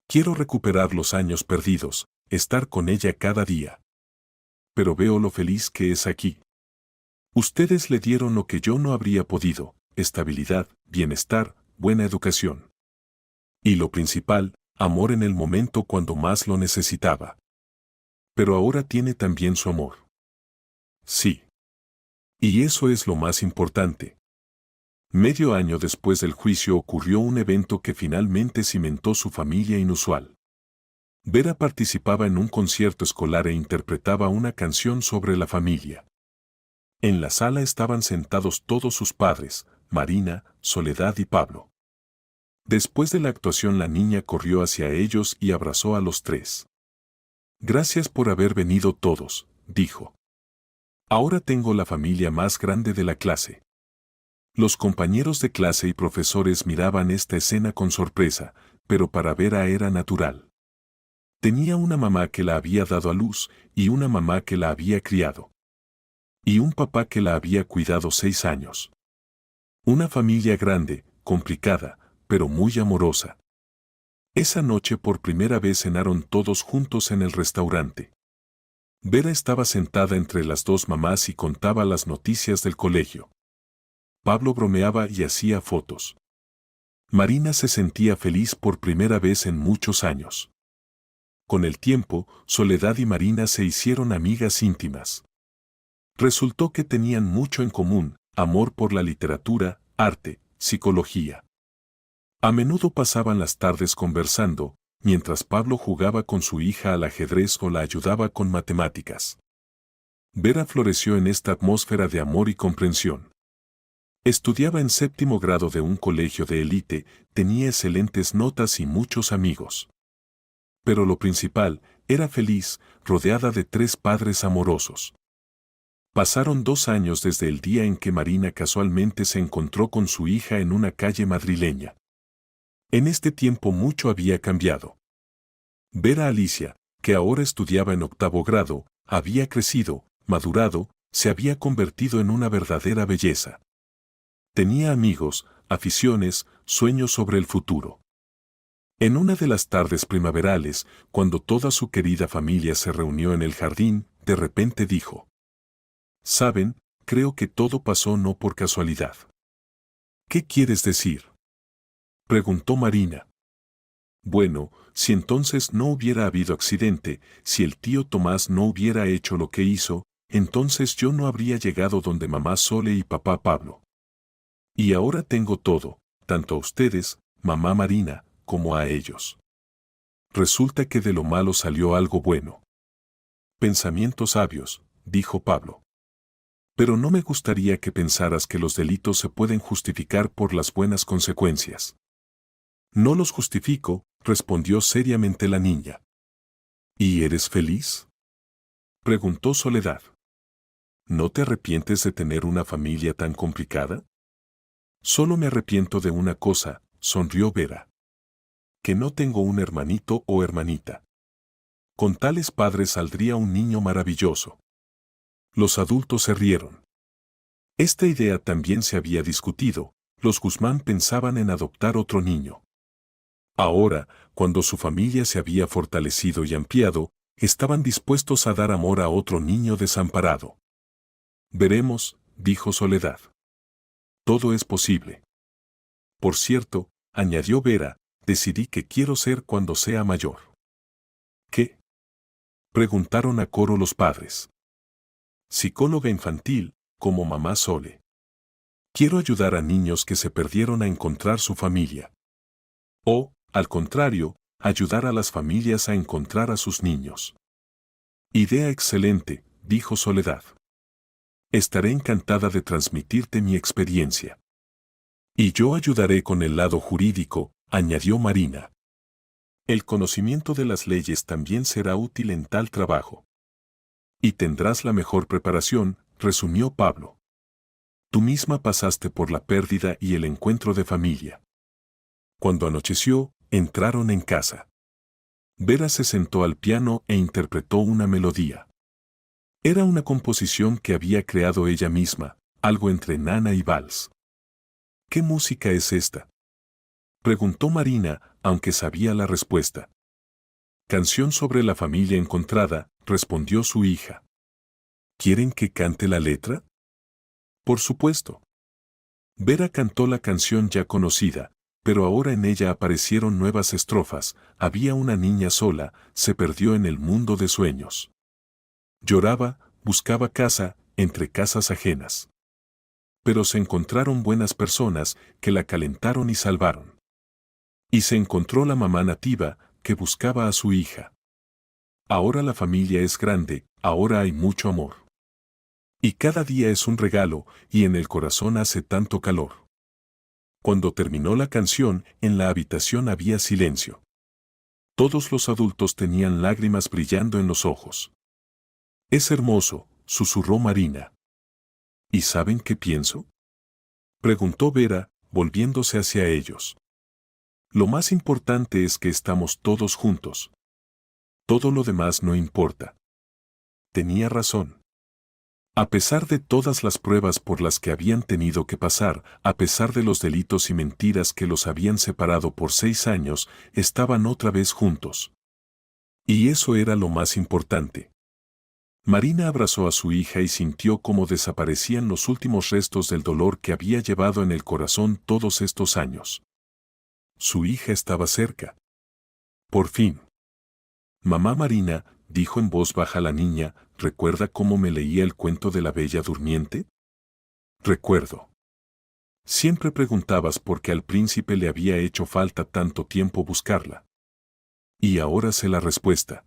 Quiero recuperar los años perdidos, estar con ella cada día. Pero veo lo feliz que es aquí. Ustedes le dieron lo que yo no habría podido, estabilidad, bienestar, buena educación. Y lo principal, amor en el momento cuando más lo necesitaba. Pero ahora tiene también su amor. Sí. Y eso es lo más importante. Medio año después del juicio ocurrió un evento que finalmente cimentó su familia inusual. Vera participaba en un concierto escolar e interpretaba una canción sobre la familia. En la sala estaban sentados todos sus padres, Marina, Soledad y Pablo. Después de la actuación la niña corrió hacia ellos y abrazó a los tres. Gracias por haber venido todos, dijo. Ahora tengo la familia más grande de la clase. Los compañeros de clase y profesores miraban esta escena con sorpresa, pero para Vera era natural. Tenía una mamá que la había dado a luz y una mamá que la había criado. Y un papá que la había cuidado 6 años. Una familia grande, complicada, pero muy amorosa. Esa noche por primera vez cenaron todos juntos en el restaurante. Vera estaba sentada entre las dos mamás y contaba las noticias del colegio. Pablo bromeaba y hacía fotos. Marina se sentía feliz por primera vez en muchos años. Con el tiempo, Soledad y Marina se hicieron amigas íntimas. Resultó que tenían mucho en común, amor por la literatura, arte, psicología. A menudo pasaban las tardes conversando, mientras Pablo jugaba con su hija al ajedrez o la ayudaba con matemáticas. Vera floreció en esta atmósfera de amor y comprensión. Estudiaba en 7º grado de un colegio de élite, tenía excelentes notas y muchos amigos. Pero lo principal, era feliz, rodeada de 3 padres amorosos. Pasaron 2 años desde el día en que Marina casualmente se encontró con su hija en una calle madrileña. En este tiempo mucho había cambiado. Vera Alicia, que ahora estudiaba en 8º grado, había crecido, madurado, se había convertido en una verdadera belleza. Tenía amigos, aficiones, sueños sobre el futuro. En una de las tardes primaverales, cuando toda su querida familia se reunió en el jardín, de repente dijo: «Saben, creo que todo pasó no por casualidad». «¿Qué quieres decir?», preguntó Marina. «Bueno, si entonces no hubiera habido accidente, si el tío Tomás no hubiera hecho lo que hizo, entonces yo no habría llegado donde mamá Sole y papá Pablo. Y ahora tengo todo, tanto a ustedes, mamá Marina, como a ellos. Resulta que de lo malo salió algo bueno». «Pensamientos sabios», dijo Pablo. «Pero no me gustaría que pensaras que los delitos se pueden justificar por las buenas consecuencias». «No los justifico», respondió seriamente la niña. «¿Y eres feliz?», preguntó Soledad. «¿No te arrepientes de tener una familia tan complicada?». «Solo me arrepiento de una cosa», sonrió Vera. «Que no tengo un hermanito o hermanita. Con tales padres saldría un niño maravilloso». Los adultos se rieron. Esta idea también se había discutido, los Guzmán pensaban en adoptar otro niño. Ahora, cuando su familia se había fortalecido y ampliado, estaban dispuestos a dar amor a otro niño desamparado. «Veremos», dijo Soledad. «Todo es posible». «Por cierto», añadió Vera, «decidí que quiero ser cuando sea mayor». «¿Qué?», preguntaron a coro los padres. «Psicóloga infantil, como mamá Sole. Quiero ayudar a niños que se perdieron a encontrar su familia. O, al contrario, ayudar a las familias a encontrar a sus niños». «Idea excelente», dijo Soledad. «Estaré encantada de transmitirte mi experiencia». «Y yo ayudaré con el lado jurídico», añadió Marina. «El conocimiento de las leyes también será útil en tal trabajo». «Y tendrás la mejor preparación», resumió Pablo. «Tú misma pasaste por la pérdida y el encuentro de familia». Cuando anocheció, entraron en casa. Vera se sentó al piano e interpretó una melodía. Era una composición que había creado ella misma, algo entre nana y vals. «¿Qué música es esta?», preguntó Marina, aunque sabía la respuesta. «Canción sobre la familia encontrada», respondió su hija. «¿Quieren que cante la letra?». «Por supuesto». Vera cantó la canción ya conocida, pero ahora en ella aparecieron nuevas estrofas. Había una niña sola, se perdió en el mundo de sueños. Lloraba, buscaba casa, entre casas ajenas. Pero se encontraron buenas personas que la calentaron y salvaron. Y se encontró la mamá nativa que buscaba a su hija. Ahora la familia es grande, ahora hay mucho amor. Y cada día es un regalo, y en el corazón hace tanto calor. Cuando terminó la canción, en la habitación había silencio. Todos los adultos tenían lágrimas brillando en los ojos. «Es hermoso», susurró Marina. «¿Y saben qué pienso?», preguntó Vera, volviéndose hacia ellos. «Lo más importante es que estamos todos juntos. Todo lo demás no importa». Tenía razón. A pesar de todas las pruebas por las que habían tenido que pasar, a pesar de los delitos y mentiras que los habían separado por 6 años, estaban otra vez juntos. Y eso era lo más importante. Marina abrazó a su hija y sintió cómo desaparecían los últimos restos del dolor que había llevado en el corazón todos estos años. Su hija estaba cerca. Por fin. «Mamá Marina», dijo en voz baja la niña, «¿recuerda cómo me leía el cuento de la Bella Durmiente?». «Recuerdo. Siempre preguntabas por qué al príncipe le había hecho falta tanto tiempo buscarla. Y ahora sé la respuesta.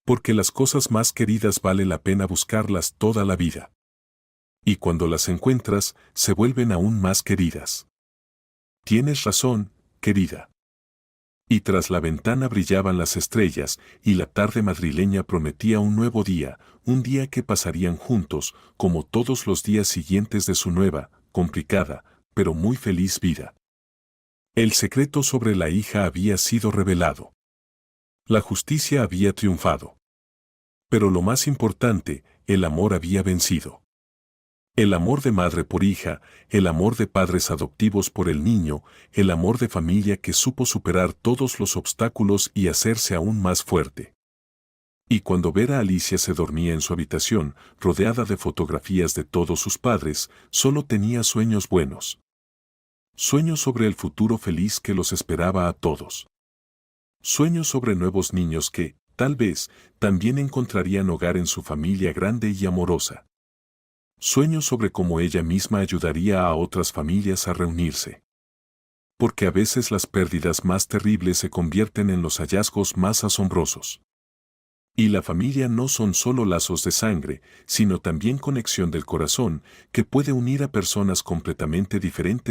Porque las cosas más queridas vale la pena buscarlas toda la vida. Y cuando las encuentras, se vuelven aún más queridas». «Tienes razón, querida». Y tras la ventana brillaban las estrellas, y la tarde madrileña prometía un nuevo día, un día que pasarían juntos, como todos los días siguientes de su nueva, complicada, pero muy feliz vida. El secreto sobre la hija había sido revelado. La justicia había triunfado. Pero lo más importante, el amor había vencido. El amor de madre por hija, el amor de padres adoptivos por el niño, el amor de familia que supo superar todos los obstáculos y hacerse aún más fuerte. Y cuando Vera Alicia se dormía en su habitación, rodeada de fotografías de todos sus padres, solo tenía sueños buenos. Sueños sobre el futuro feliz que los esperaba a todos. Sueños sobre nuevos niños que, tal vez, también encontrarían hogar en su familia grande y amorosa. Sueños sobre cómo ella misma ayudaría a otras familias a reunirse. Porque a veces las pérdidas más terribles se convierten en los hallazgos más asombrosos. Y la familia no son solo lazos de sangre, sino también conexión del corazón, que puede unir a personas completamente diferentes